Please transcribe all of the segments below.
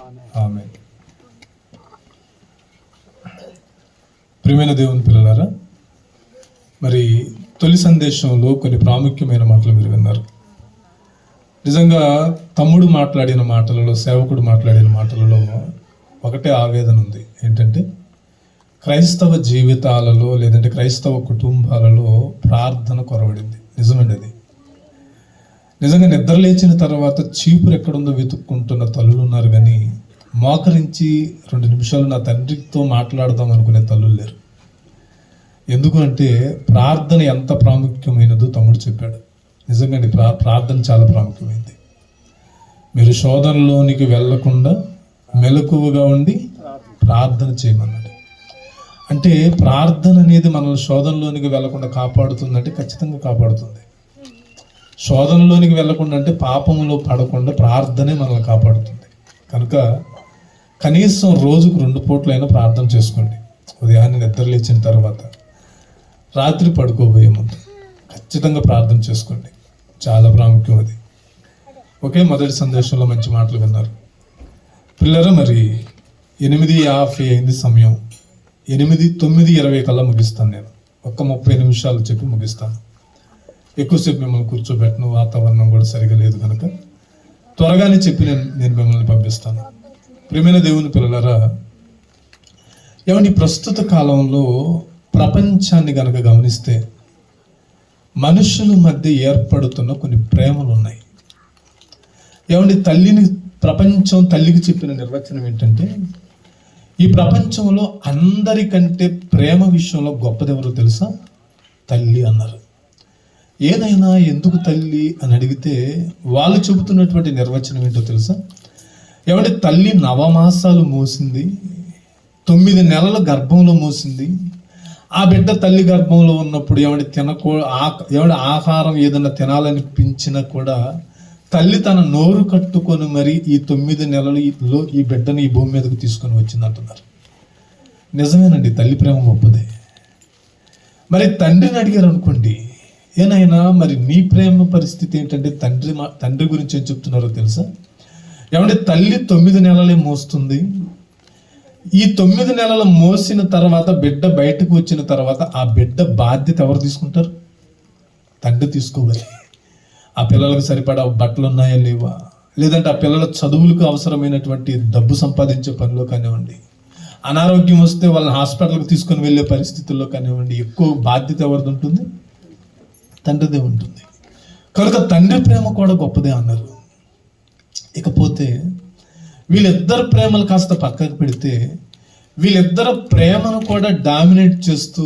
ఆమేన్. ప్రియమైన దేవుని పిల్లలారా, మరి తొలి సందేశంలో కొన్ని ప్రాముఖ్యమైన మాటలు మీరు విన్నారు. నిజంగా తమ్ముడు మాట్లాడిన మాటలలో, సేవకుడు మాట్లాడిన మాటలలో ఒకటే ఆవేదన ఉంది. ఏంటంటే క్రైస్తవ జీవితాలలో లేదంటే క్రైస్తవ కుటుంబాలలో ప్రార్థన కొరవడింది. నిజమండి అది. నిజంగా నిద్ర లేచిన తర్వాత చీపురు ఎక్కడుందో వెతుక్కుంటున్న తల్లులు ఉన్నారు, కానీ మోకరించి 2 నిమిషాలు నా తండ్రితో మాట్లాడదాం అనుకునే తల్లులు లేరు. ఎందుకు అంటే ప్రార్థన ఎంత ప్రాముఖ్యమైనదో తమ్ముడు చెప్పాడు. నిజంగా ప్రార్థన చాలా ప్రాముఖ్యమైనది. మీరు శోధనలోనికి వెళ్లకుండా మెలకువగా ఉండి ప్రార్థన చేయమన్నాడు. అంటే ప్రార్థన అనేది మనల్ని శోధనలోనికి వెళ్లకుండా కాపాడుతుందంటే ఖచ్చితంగా కాపాడుతుంది. శోధనలోనికి వెళ్లకుండా అంటే పాపంలో పడకుండా ప్రార్థనే మనల్ని కాపాడుతుంది. కనుక కనీసం రోజుకు 2 పూట్లైనా ప్రార్థన చేసుకోండి. ఉదయాన్నే నిద్ర లేచిన తర్వాత, రాత్రి పడుకోబోయే ముందు ఖచ్చితంగా ప్రార్థన చేసుకోండి. చాలా ప్రాముఖ్యం అది. ఒకే మొదటి సందేశంలో మంచి మాటలు విన్నారు పిల్లరా. మరి 8:50 అయింది సమయం. 9:20 కల్లా ముగిస్తాను. నేను 30 నిమిషాలు చెప్పి ముగిస్తాను. ఎక్కువసేపు మిమ్మల్ని కూర్చోబెట్టను, వాతావరణం కూడా సరిగా లేదు కనుక త్వరగానే చెప్పి నేను మిమ్మల్ని పంపిస్తాను. ప్రియమైన దేవుని పిల్లలారా, ఏమండి ప్రస్తుత కాలంలో ప్రపంచాన్ని కనుక గమనిస్తే మనుషుల మధ్య ఏర్పడుతున్న కొన్ని ప్రేమలు ఉన్నాయి. ఏమండి తల్లికి చెప్పిన నిర్వచనం ఏంటంటే, ఈ ప్రపంచంలో అందరికంటే ప్రేమ విషయంలో గొప్పదెవరో తెలుసా? తల్లి అన్నారు. ఏదైనా ఎందుకు తల్లి అని అడిగితే వాళ్ళు చెబుతున్నటువంటి నిర్వచనం ఏంటో తెలుసా? ఏమంటే తల్లి 9 మాసాలు మోసింది, 9 నెలల గర్భంలో మోసింది. ఆ బిడ్డ తల్లి గర్భంలో ఉన్నప్పుడు ఏమంటే ఆహారం ఏదైనా తినాలనిపించినా కూడా తల్లి తన నోరు కట్టుకొని మరి ఈ 9 నెలలలో ఈ బిడ్డని ఈ భూమి మీదకి తీసుకొని వచ్చింది అంటున్నారు. నిజమేనండి, తల్లి ప్రేమ గొప్పదే. మరి తండ్రిని అడిగారు అనుకోండి, ఏనైనా మరి నీ ప్రేమ పరిస్థితి ఏంటంటే తండ్రి గురించి ఏం చెప్తున్నారో తెలుసా? ఏమంటే తల్లి 9 నెలలే మోస్తుంది. ఈ 9 నెలలు మోసిన తర్వాత బిడ్డ బయటకు వచ్చిన తర్వాత ఆ బిడ్డ బాధ్యత ఎవరు తీసుకుంటారు? తండ్రి తీసుకోవాలి. ఆ పిల్లలకు సరిపడా బట్టలు ఉన్నాయా లేవా, లేదంటే ఆ పిల్లల చదువులకు అవసరమైనటువంటి డబ్బు సంపాదించే పనిలో కానివ్వండి, అనారోగ్యం వస్తే వాళ్ళని హాస్పిటల్కి తీసుకొని వెళ్ళే పరిస్థితుల్లో కానివ్వండి, ఎక్కువ బాధ్యత ఎవరిది ఉంటుంది? తండ్రిదే ఉంటుంది. కనుక తండ్రి ప్రేమ కూడా గొప్పదే అన్నారు. ఇకపోతే వీళ్ళిద్దరు ప్రేమలు కాస్త పక్కకు పెడితే వీళ్ళిద్దరు ప్రేమను కూడా డామినేట్ చేస్తూ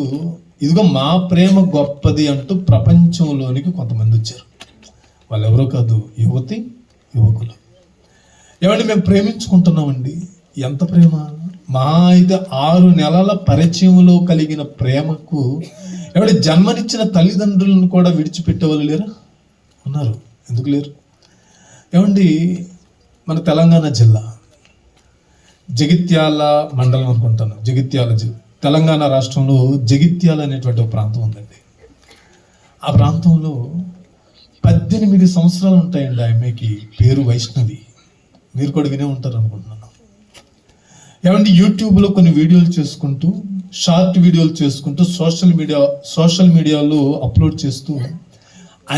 ఇదిగో మా ప్రేమ గొప్పది అంటూ ప్రపంచంలోనికి కొంతమంది వచ్చారు. వాళ్ళు ఎవరో కాదు, యువకులు. ఏమంటే మేము ప్రేమించుకుంటున్నామండి. ఎంత ప్రేమ? మా అయితే 6 నెలల పరిచయంలో కలిగిన ప్రేమకు ఏమంటే జన్మనిచ్చిన తల్లిదండ్రులను కూడా విడిచిపెట్టే వాళ్ళు లేరా? ఉన్నారు. ఎందుకు లేరు? ఏమండి మన తెలంగాణ జిల్లా జగిత్యాల మండలం అనుకుంటాను, జగిత్యాల జిల్లా, తెలంగాణ రాష్ట్రంలో జగిత్యాల అనేటువంటి ఒక ప్రాంతం ఉందండి. ఆ ప్రాంతంలో 18 సంవత్సరాలు ఉంటాయండి. ఆమెకి పేరు వైష్ణవి. మీరు కూడా వినే ఉంటారు అనుకుంటున్నాను. ఏమంటే యూట్యూబ్లో కొన్ని వీడియోలు చేసుకుంటూ, షార్ట్ వీడియోలు చేసుకుంటూ సోషల్ మీడియాలో అప్లోడ్ చేస్తూ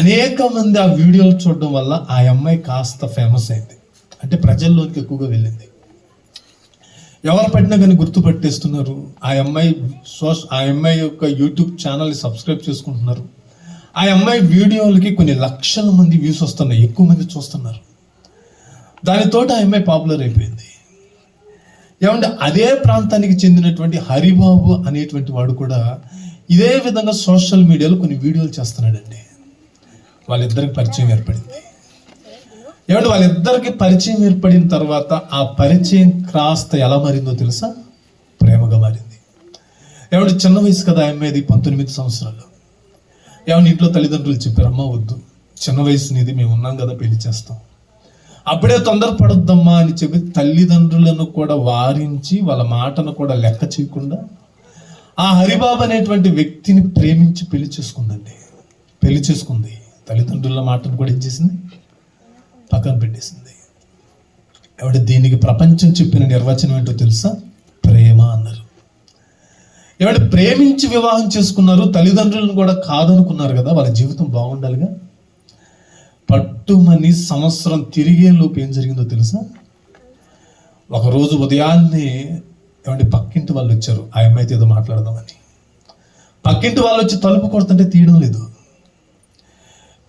అనేక మంది ఆ వీడియోలు చూడడం వల్ల ఆ అమ్మాయి కాస్త ఫేమస్ అయింది. అంటే ప్రజల్లోనికి ఎక్కువగా వెళ్ళింది. ఎవరు పట్టినా కానీ గుర్తుపట్టేస్తున్నారు. ఆ అమ్మాయి యొక్క యూట్యూబ్ ఛానల్ని సబ్స్క్రైబ్ చేసుకుంటున్నారు. ఆ అమ్మాయి వీడియోలకి కొన్ని లక్షల మంది వ్యూస్ వస్తున్నాయి, ఎక్కువ మంది చూస్తున్నారు. దానితో ఆ అమ్మాయి పాపులర్ అయిపోయింది. ఏమంటే అదే ప్రాంతానికి చెందినటువంటి హరిబాబు అనేటువంటి వాడు కూడా ఇదే విధంగా సోషల్ మీడియాలో కొన్ని వీడియోలు చేస్తున్నాడండి. వాళ్ళిద్దరికి పరిచయం ఏర్పడింది. ఏమంటే వాళ్ళిద్దరికి పరిచయం ఏర్పడిన తర్వాత ఆ పరిచయం కాస్త ఎలా మారిందో తెలుసా? ప్రేమగా మారింది. ఏమంటే చిన్న వయసు కదా, అమ్మాయిది 19 సంవత్సరాలు. ఏమన్నా ఇంట్లో తల్లిదండ్రులు చెప్పారు, అమ్మ వద్దు, చిన్న వయసు నీది, మేము ఉన్నాం కదా, పెళ్లి చేస్తాం, అప్పుడే తొందరపడొద్దమ్మా అని చెప్పి తల్లిదండ్రులను కూడా వారించి వాళ్ళ మాటను కూడా లెక్క చేయకుండా ఆ హరిబాబు అనేటువంటి వ్యక్తిని ప్రేమించి పెళ్లి చేసుకుంది. తల్లిదండ్రుల మాటను కూడా ఏం చేసింది? పక్కన పెట్టేసింది. ఏమంటే దీనికి ప్రపంచం చెప్పిన నిర్వచనం ఏంటో తెలుసా? ప్రేమ అన్నారు. ఏమంటే ప్రేమించి వివాహం చేసుకున్నారు, తల్లిదండ్రులను కూడా కాదనుకున్నారు కదా, వాళ్ళ జీవితం బాగుండాలిగా. పట్టుమని సంవత్సరం తిరిగేలోపు ఏం జరిగిందో తెలుసా? ఒకరోజు ఉదయాన్నే ఏమంటే పక్కింటి వాళ్ళు వచ్చారు, ఆ అమ్మాయితో ఏదో మాట్లాడదామని. పక్కింటి వాళ్ళు వచ్చి తలుపు కొడుతుంటే తీయడం లేదు,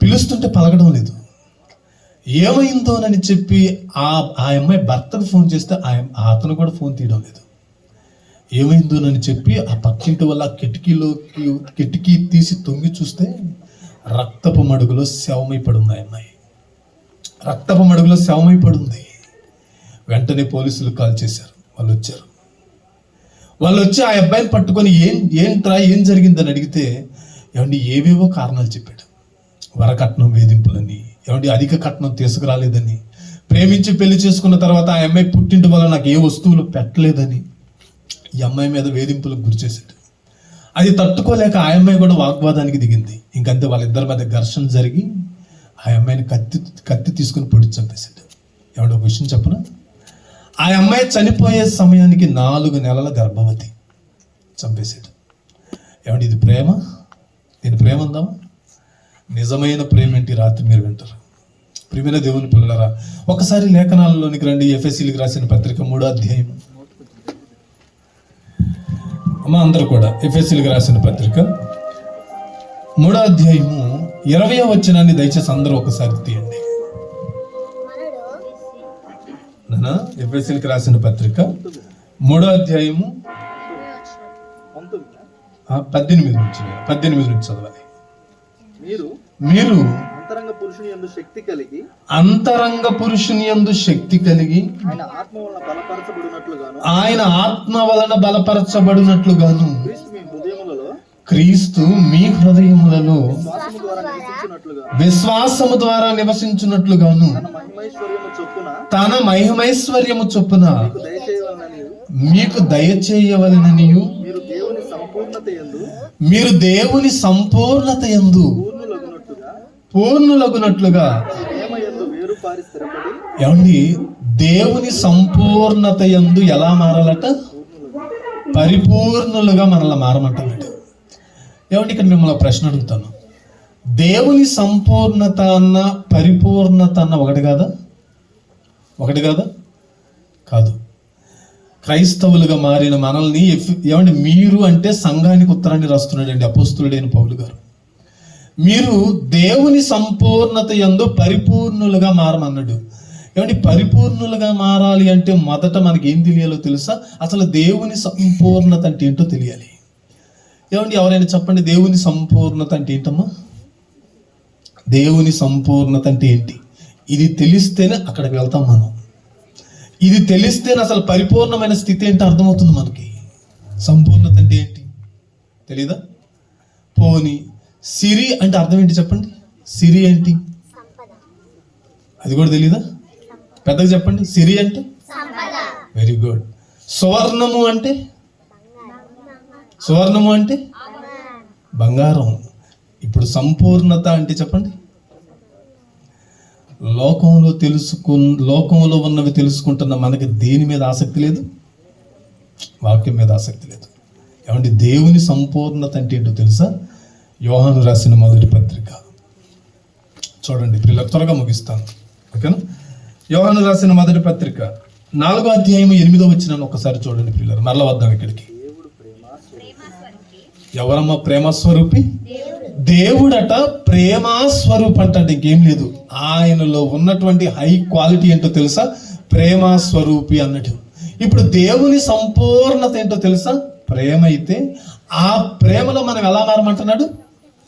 పిలుస్తుంటే పలకడం లేదు. ఏమైందోనని చెప్పి ఆ అమ్మాయి భర్తకు ఫోన్ చేస్తే అతను కూడా ఫోన్ తీయడం లేదు. ఏమైందోనని చెప్పి ఆ పక్కింటి వల్ల కిటికీ తీసి తొంగి చూస్తే రక్తపు మడుగులో శవమైపడి ఉంది. ఆ అమ్మాయి రక్తపు మడుగులో శవమైపడి ఉంది. వెంటనే పోలీసులు కాల్ చేశారు. వాళ్ళు వచ్చి ఆ అబ్బాయిని పట్టుకొని ఏంట్రా ఏం జరిగిందని అడిగితే ఏమండి ఏవేవో కారణాలు చెప్పాడు. వరకట్నం వేధింపులని, ఏమండి అధిక కట్నం తీసుకురాలేదని, ప్రేమించి పెళ్లి చేసుకున్న తర్వాత ఆ అమ్మాయి పుట్టింటి వల్ల నాకు ఏ వస్తువులు పెట్టలేదని ఈ అమ్మాయి మీద వేధింపులకు గురి చేశాడు. అది తట్టుకోలేక ఆ అమ్మాయి కూడా వాగ్వాదానికి దిగింది. ఇంకంతే వాళ్ళిద్దరి మధ్య ఘర్షణ జరిగి ఆ అమ్మాయిని కత్తి తీసుకుని పొడి చంపేశాడు. ఏమంటే ఒక విషయం చెప్పనా? ఆ అమ్మాయి చనిపోయే సమయానికి 4 నెలల గర్భవతి. చంపేశాడు. ఏమంటే ఇది ప్రేమ? దీని ప్రేమ ఉందామా? నిజమైన ప్రేమ ఏంటి రాత్రి మీరు వింటారు. ప్రియమైన దేవుని పిల్లలారా, ఒకసారి లేఖనాలలోనికి రండి. ఎఫెసీయులకు రాసిన పత్రిక 3వ అధ్యాయం. అమ్మ అందరూ కూడా ఎఫెసీయులకు రాసిన పత్రిక 3వ అధ్యాయము 20వ వచనాన్ని దయచేసి అందరూ ఒకసారి తీయండి. ఎఫెసీయులకు రాసిన పత్రిక 3వ అధ్యాయము 18 నుంచి చదవాలి. మీరు అంతరంగ పురుషుని యందు శక్తి కలిగి ఆయన ఆత్మ వలన బలపరచబడినట్లుగాను క్రీస్తు మీ హృదయములలో విశ్వాసము ద్వారా నివసించున్నట్లుగాను తన మహిమైశ్వర్యము చొప్పున మీకు దయచేయవలననియు మీరు దేవుని సంపూర్ణత యందు పూర్ణులగునట్లుగా. ఏమండి దేవుని సంపూర్ణత యందు ఎలా మారాలట? పరిపూర్ణులుగా మనల్ని మారమంటాడు. ఏమంటే ఇక్కడ మిమ్మల్ని ప్రశ్న అడుగుతాను. దేవుని సంపూర్ణత అన్న పరిపూర్ణత అన్న ఒకటి కాదా? కాదు. క్రైస్తవులుగా మారిన మనల్ని ఏమంటే మీరు అంటే సంఘానికి ఉత్తరాన్ని రాస్తున్నాడండి అపోస్తులుడైన పౌలు గారు. మీరు దేవుని సంపూర్ణత యందు పరిపూర్ణులుగా మారమన్నాడు. ఏమంటే పరిపూర్ణులుగా మారాలి అంటే మొదట మనకి ఏం తెలియాలో తెలుసా? అసలు దేవుని సంపూర్ణత అంటే ఏంటో తెలియాలి. ఏమండి ఎవరైనా చెప్పండి, దేవుని సంపూర్ణత అంటే ఏంటమ్మా? దేవుని సంపూర్ణత అంటే ఏంటి? ఇది తెలిస్తేనే అక్కడికి వెళ్తాం మనం. ఇది తెలిస్తేనే అసలు పరిపూర్ణమైన స్థితి ఏంటో అర్థమవుతుంది మనకి. సంపూర్ణత అంటే ఏంటి తెలీదా? పోనీ సిరి అంటే అర్థం ఏంటి చెప్పండి? సిరి ఏంటి అది కూడా తెలీదా? పెద్దగా చెప్పండి. సిరి అంటే వెరీ గుడ్. సువర్ణము అంటే బంగారం. ఇప్పుడు సంపూర్ణత అంటే చెప్పండి. లోకంలో ఉన్నవి తెలుసుకుంటున్న మనకి దేని మీద ఆసక్తి లేదు? వాక్యం మీద ఆసక్తి లేదు. ఏమంటే దేవుని సంపూర్ణత అంటే ఏంటో తెలుసా? యోహాను రాసిన మొదటి పత్రిక చూడండి. పిల్లలు త్వరగా ముగిస్తాను, ఓకేనా? యోహాను రాసిన మొదటి పత్రిక 4వ అధ్యాయం 8వ వచనాన్ని ఒకసారి చూడండి పిల్లలు. మరలా వద్దాం ఇక్కడికి. ఎవరమ్మా ప్రేమస్వరూపి? దేవుడట ప్రేమస్వరూపి అంటే ఇంకేం లేదు. ఆయనలో ఉన్నటువంటి హై క్వాలిటీ ఏంటో తెలుసా? ప్రేమస్వరూపి అన్నట్టు. ఇప్పుడు దేవుని సంపూర్ణత ఏంటో తెలుసా? ప్రేమ అయితే ఆ ప్రేమలో మనం ఎలా మారమంటున్నాడు?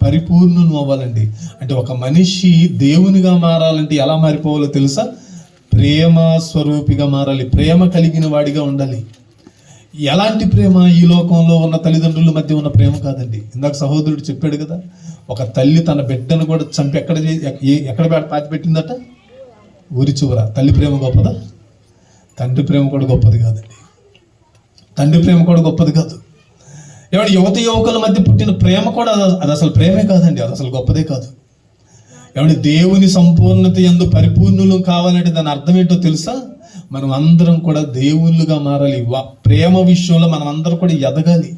పరిపూర్ణులు అవ్వాలండి. అంటే ఒక మనిషి దేవునిగా మారాలంటే ఎలా మారిపోవాలో తెలుసా? ప్రేమ స్వరూపిగా మారాలి. ప్రేమ కలిగిన వాడిగా ఉండాలి. ఎలాంటి ప్రేమ? ఈ లోకంలో ఉన్న తల్లిదండ్రుల మధ్య ఉన్న ప్రేమ కాదండి. ఇందాక సహోదరుడు చెప్పాడు కదా, ఒక తల్లి తన బిడ్డను కూడా చంపి ఎక్కడ పాతి పెట్టిందట? ఊరి చివర. తల్లి ప్రేమ గొప్పదా? తండ్రి ప్రేమ కూడా గొప్పది కాదండి. ఏమంటే యువకుల మధ్య పుట్టిన ప్రేమ కూడా అది అసలు ప్రేమే కాదండి. అది అసలు గొప్పదే కాదు. ఏమంటే దేవుని సంపూర్ణత యందు పరిపూర్ణులు కావాలంటే దాని అర్థం ఏంటో తెలుసా? మనం అందరం కూడా దేవుళ్ళుగా మారాలి. ప్రేమ విషయంలో మనం అందరం కూడా ఎదగాలి.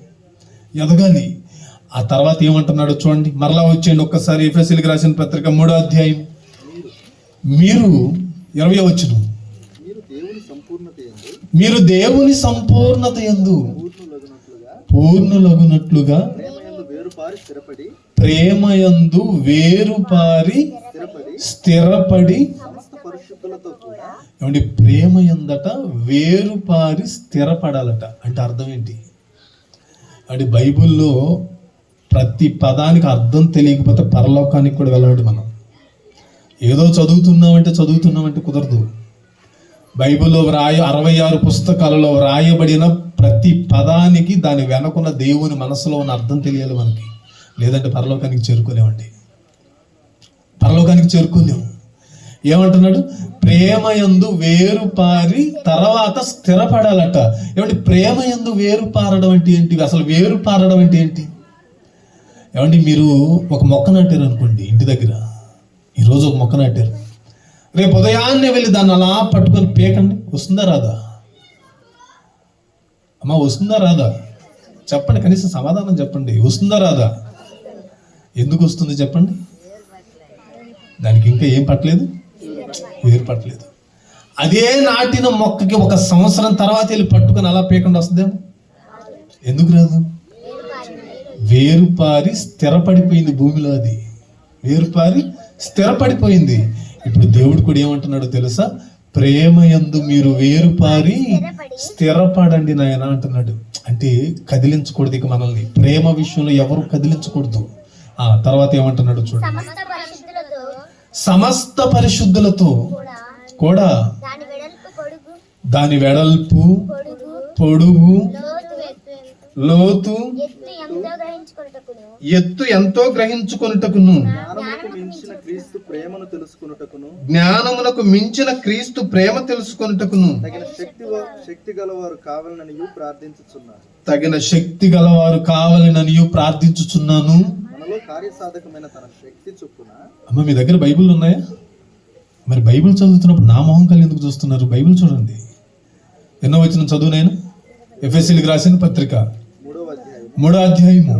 ఆ తర్వాత ఏమంటున్నాడు చూడండి, మరలా వచ్చేయండి ఒక్కసారి ఎఫెసీయులకు రాసిన పత్రిక 3వ అధ్యాయం. మీరు 20వ వచనం, మీరు దేవుని సంపూర్ణత యందు పూర్ణులగునట్లుగా ప్రేమయందు వేరుపారి స్థిరపడి. ఏమండి, ప్రేమయందట వేరుపారి స్థిరపడాలట. అంటే అర్థం ఏంటి? అంటే బైబిల్లో ప్రతి పదానికి అర్థం తెలియకపోతే పరలోకానికి కూడా వెళ్ళాలి. మనం ఏదో చదువుతున్నామంటే కుదరదు. బైబిల్లో 66 పుస్తకాలలో వ్రాయబడిన ప్రతి పదానికి దాని వెనకున్న దేవుని మనసులో ఉన్న అర్థం తెలియాలి మనకి. లేదంటే పరలోకానికి చేరుకోలేము. ఏమంటున్నాడు? ప్రేమయందు వేరుపారి తర్వాత స్థిరపడాలట. ఏమంటే ప్రేమయందు వేరుపారడం అంటే ఏంటి? అసలు వేరుపారడం అంటే ఏంటి? ఏమంటే మీరు ఒక మొక్క నాటారు అనుకోండి ఇంటి దగ్గర. ఈరోజు ఒక మొక్క నాటారు, రేపు ఉదయాన్నే వెళ్ళి దాన్ని అలా పట్టుకొని పీకండి, వస్తుందా రాదా? అమ్మా, వస్తుందా రాదా? చెప్పండి, కనీసం సమాధానం చెప్పండి. వస్తుందా రాదా? ఎందుకు వస్తుంది చెప్పండి? దానికి ఇంకా ఏం పట్టలేదు, వేరు పట్టలేదు. అదే నాటిన మొక్కకి 1 సంవత్సరం తర్వాత వెళ్ళి పట్టుకొని అలా పీకండి, వస్తుందేమో? ఎందుకు రాదు? వేరుపారి స్థిరపడిపోయింది భూమిలో. అది వేరుపారి స్థిరపడిపోయింది. ఇప్పుడు దేవుడు కూడా ఏమంటున్నాడో తెలుసా? ప్రేమయందు మీరు వేరుపారి స్థిరపడండి నాయన అంటున్నాడు. అంటే కదిలించకూడదు ఇక మనల్ని. ప్రేమ విషయంలో ఎవరు కదిలించకూడదు. తర్వాత ఏమంటున్నాడు చూడండి, సమస్త పరిశుద్ధులతో కూడా దాని వెడల్పు పొడుగు లోతు ఎత్తు ఎంతో గ్రహించుకొనుటకును జ్ఞానమునకు మించిన క్రీస్తు ప్రేమ తెలుసుకొనుటకును తగిన శక్తి గలవారు కావాలననియు ప్రార్థించుచున్నాను. అమ్మ, మీ దగ్గర బైబిల్ ఉన్నాయా? మరి బైబిల్ చదువుతున్నప్పుడు నా మొహం కళ్ళు ఎందుకు చూస్తున్నారు? బైబిల్ చూడండి. ఎన్నో వచనం చదువునైనా? ఎఫెసీయులకు రాసిన పత్రిక 3వ అధ్యాయము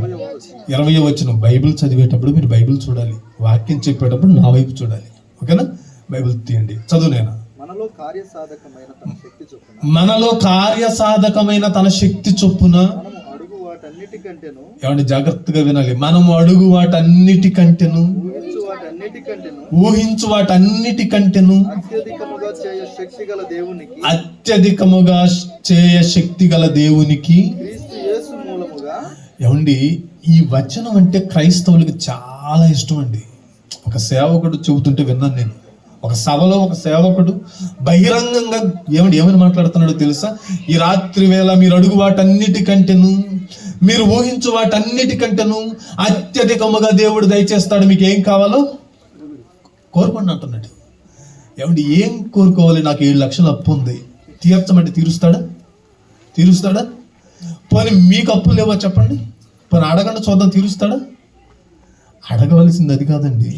20వ వచనం. బైబిల్ చదివేటప్పుడు మీరు బైబిల్ చూడాలి, వాక్యం చెప్పేటప్పుడు నా వైపు చూడాలి. ఓకేనా? బైబిల్ తీయండి, చదువునైనా. మనలో కార్యసాధకమైన తన శక్తి చొప్పున. ఏమంటే జాగ్రత్తగా వినాలి. మనము అడుగు వాటన్నిటికంటేను ఊహించు వాటన్నిటికంటేను అత్యధికముగా చేయ శక్తి గల దేవునికి. ఏమండి, ఈ వచనం అంటే క్రైస్తవులకి చాలా ఇష్టం అండి. ఒక సేవకుడు చెబుతుంటే విన్నాను నేను. ఒక సభలో ఒక సేవకుడు బహిరంగంగా ఏమని మాట్లాడుతున్నాడో తెలుసా? ఈ రాత్రి వేళ మీరు అడుగు వాటన్నిటికంటేను మీరు ఊహించు వాటన్నిటికంటేను అత్యధికముగా దేవుడు దయచేస్తాడు. మీకు ఏం కావాలో కోరుకోండి అంటున్నాడు. ఏమండి, ఏం కోరుకోవాలి? నాకు 7 లక్షలు అప్పు ఉంది, తీర్చమంటే తీరుస్తాడా? పోనీ మీకు అప్పులు లేవో చెప్పండి, పోనీ అడగండి చూద్దాం, తీరుస్తాడా? అడగవలసింది అది కాదండి.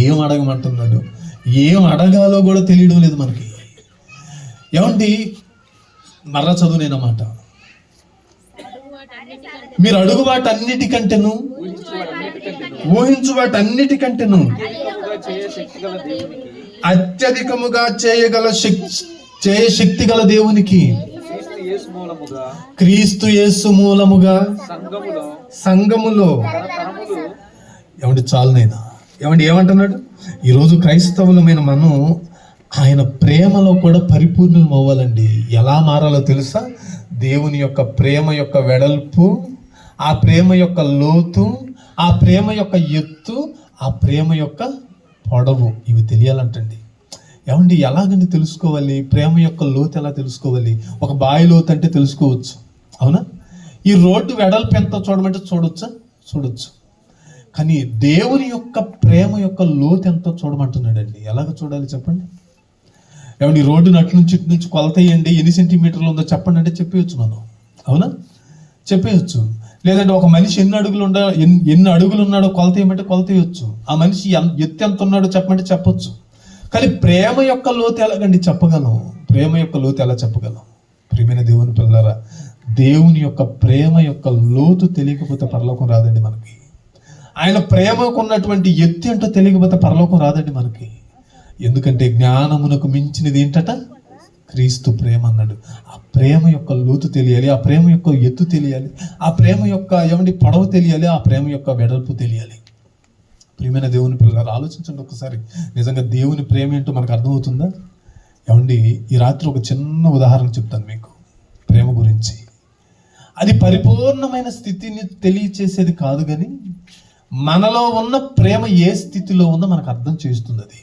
ఏం అడగమంటున్నాడు, ఏం అడగాలో కూడా తెలియడం లేదు మనకి. ఏమండి, మరలా చదువునేనమాట. మీరు అడుగు వాటన్నిటికంటేను ఊహించు వాటన్నిటికంటేను అత్యధికముగా చేయ శక్తి గల దేవునికి క్రీస్తు యేసు మూలముగా సంఘములో. ఏమంటే చాలునైనా. ఏమంటున్నాడు? ఈరోజు క్రైస్తవులమైన మనం ఆయన ప్రేమలో కూడా పరిపూర్ణం అవ్వాలండి. ఎలా మారాలో తెలుసా? దేవుని యొక్క ప్రేమ యొక్క వెడల్పు, ఆ ప్రేమ యొక్క లోతు, ఆ ప్రేమ యొక్క ఎత్తు, ఆ ప్రేమ యొక్క పొడవు, ఇవి తెలియాలంటండి. ఏమండి, ఎలాగండి తెలుసుకోవాలి? ప్రేమ యొక్క లోతు ఎలా తెలుసుకోవాలి? ఒక బావి లోతు అంటే తెలుసుకోవచ్చు, అవునా? ఈ రోడ్డు వెడల్పు ఎంతో చూడమంటే చూడొచ్చు. కానీ దేవుని యొక్క ప్రేమ యొక్క లోతు ఎంతో చూడమంటున్నాడండి. ఎలాగ చూడాలి చెప్పండి? ఏమండి, రోడ్డుని అటు నుంచి ఇటు నుంచి కొలత వేయండి, ఎన్ని సెంటీమీటర్లు ఉందో చెప్పండి అంటే చెప్పేయచ్చు మనం, అవునా? చెప్పేయచ్చు. లేదంటే ఒక మనిషి ఎన్ని అడుగులు ఉన్నాడో కొలత ఏమంటే కొలత ఇవ్వచ్చు. ఆ మనిషి ఎత్తు ఎంత ఉన్నాడో చెప్పమంటే చెప్పొచ్చు. కానీ ప్రేమ యొక్క లోతు ఎలాగండి చెప్పగలం? ప్రేమ యొక్క లోతు ఎలా చెప్పగలం? ప్రియమైన దేవుని పిల్లలారా, దేవుని యొక్క ప్రేమ యొక్క లోతు తెలియకపోతే పరలోకం రాదండి మనకి. ఆయన ప్రేమకు ఉన్నటువంటి ఎత్తు ఏంటో తెలియకపోతే పరలోకం రాదండి మనకి. ఎందుకంటే జ్ఞానమునకు మించినది ఏంటట? క్రీస్తు ప్రేమ అన్నాడు. ఆ ప్రేమ యొక్క లోతు తెలియాలి, ఆ ప్రేమ యొక్క ఎత్తు తెలియాలి, ఆ ప్రేమ యొక్క పొడవు తెలియాలి, ఆ ప్రేమ యొక్క వెడల్పు తెలియాలి. ప్రియమైన దేవుని పిల్లలు ఆలోచించండి ఒకసారి. నిజంగా దేవుని ప్రేమ ఏంటో మనకు అర్థమవుతుందా? ఈ రాత్రి ఒక చిన్న ఉదాహరణ చెప్తాను మీకు ప్రేమ గురించి. అది పరిపూర్ణమైన స్థితిని తెలియచేసేది కాదు, కానీ మనలో ఉన్న ప్రేమ ఏ స్థితిలో ఉందో మనకు అర్థం చేస్తుంది. అది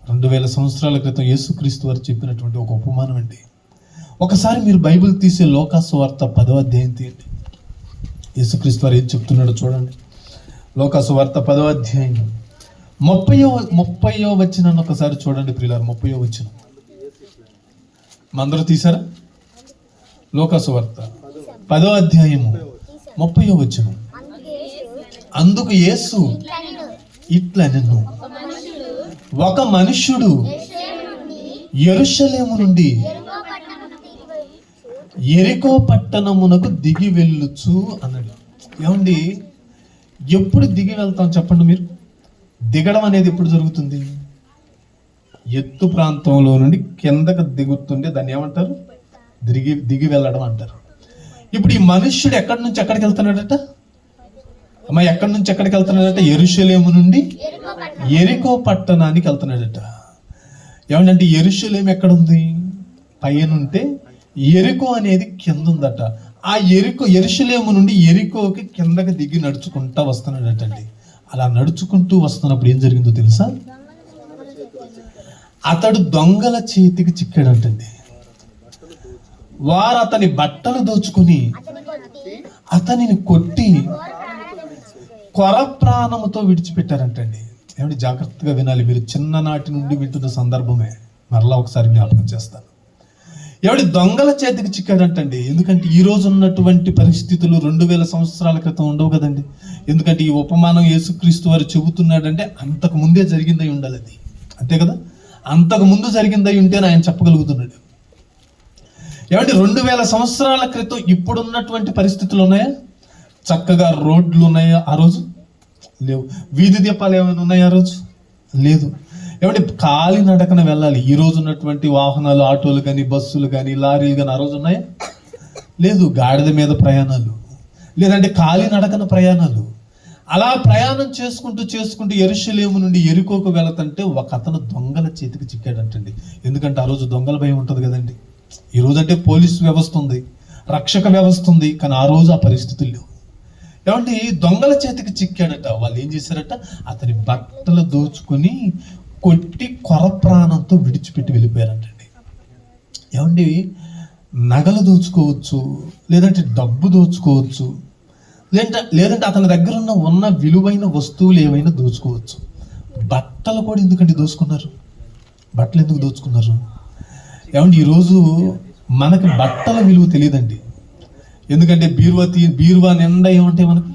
2000 సంవత్సరాల క్రితం యేసుక్రీస్తు వారు చెప్పినటువంటి ఒక ఉపమానం అండి. ఒకసారి మీరు బైబిల్ తీసే లోకాసు వార్త 10వ అధ్యాయం తీయండి. యేసుక్రీస్తు వారు ఏం చెప్తున్నాడో చూడండి. లోకాసు వార్త 10వ అధ్యాయం 30వ వచనాన్ని ఒకసారి చూడండి ప్రియులారా. 30వ వచనం అందరూ తీసారా? లోకాసు వార్త 10వ అధ్యాయము 30వ వచనం. అందుకు యేసు ఇట్లా నిన్ను ఒక మనుష్యుడు యెరూషలేము నుండి యెరికో పట్టణమునకు దిగి వెళ్ళుచు అన్నాడు. ఎప్పుడు దిగి వెళ్తాం చెప్పండి మీరు? దిగడం అనేది ఎప్పుడు జరుగుతుంది? ఎత్తు ప్రాంతంలో నుండి కిందకు దిగుతుండే దాన్ని ఏమంటారు? దిగి వెళ్ళడం అంటారు. ఇప్పుడు ఈ మనుష్యుడు ఎక్కడి నుంచి ఎక్కడికి వెళ్తున్నాడట? ఎక్కడి నుంచి ఎక్కడికి వెళ్తున్నాడట? యెరూషలేము నుండి యెరికో పట్టణానికి వెళ్తున్నాడట. ఏమంటే యెరూషలేము ఎక్కడుంది? పైనుంటే యెరికో అనేది కింద ఉందట. ఆ యెరూషలేము నుండి యెరికోకి కిందకి దిగి నడుచుకుంటా వస్తున్నాడటండి. అలా నడుచుకుంటూ వస్తున్నప్పుడు ఏం జరిగిందో తెలుసా? అతడు దొంగల చేతికి చిక్కాడంటండి. వారు అతని బట్టలు దోచుకుని అతనిని కొట్టి కొర ప్రాణముతో విడిచిపెట్టారంటండి. జాగ్రత్తగా వినాలి మీరు. చిన్ననాటి నుండి వింటున్న సందర్భమే మరలా ఒకసారి జ్ఞాపకం చేస్తాను. దొంగల చేతికి చిక్కాడంటండి. ఎందుకంటే ఈ రోజు ఉన్నటువంటి పరిస్థితులు 2000 సంవత్సరాల క్రితం ఉండవు కదండి. ఎందుకంటే ఈ ఉపమానం యేసుక్రీస్తు వారు చెబుతున్నాడంటే అంతకు ముందే జరిగిందై ఉండాలి. అది అంతే కదా? అంతకు ముందు జరిగిందై ఉంటేనే ఆయన చెప్పగలుగుతున్నాడు. 2000 సంవత్సరాల క్రితం ఇప్పుడున్నటువంటి పరిస్థితులు ఉన్నాయా? చక్కగా రోడ్లు ఉన్నాయా? ఆ రోజు లేవు. వీధి దీపాలు ఏమైనా ఉన్నాయా? ఆ రోజు లేదు. కాలి నడకన వెళ్ళాలి. ఈ రోజు ఉన్నటువంటి వాహనాలు, ఆటోలు కానీ, బస్సులు కానీ, లారీలు కానీ ఆ రోజు ఉన్నాయా? లేదు. గాడిద మీద ప్రయాణాలు, లేదంటే కాలి నడకన ప్రయాణాలు. అలా ప్రయాణం చేసుకుంటూ యెరూషలేము నుండి యెరికోకు వెళతంటే ఒక అతను దొంగల చేతికి చిక్కాడంటండి. ఎందుకంటే ఆ రోజు దొంగల భయం ఉంటుంది కదండి. ఈ రోజు అంటే పోలీసు వ్యవస్థ ఉంది, రక్షక వ్యవస్థ ఉంది, కానీ ఆ రోజు ఆ పరిస్థితులు లేవు. దొంగల చేతికి చిక్కాడట. వాళ్ళు ఏం చేశారట? అతని బట్టలు దోచుకుని కొట్టి కొర ప్రాణంతో విడిచిపెట్టి వెళ్ళిపోయారంటండి. నగలు దోచుకోవచ్చు, లేదంటే డబ్బు దోచుకోవచ్చు, లేదంటే అతని దగ్గర ఉన్న విలువైన వస్తువులు ఏమైనా దోచుకోవచ్చు. బట్టలు కూడా ఎందుకంటే దోచుకున్నారు? బట్టలు ఎందుకు దోచుకున్నారు? ఈరోజు మనకి బట్టల విలువ తెలియదండి. ఎందుకంటే బీరువా నిండా ఏముంటాయి? మనకి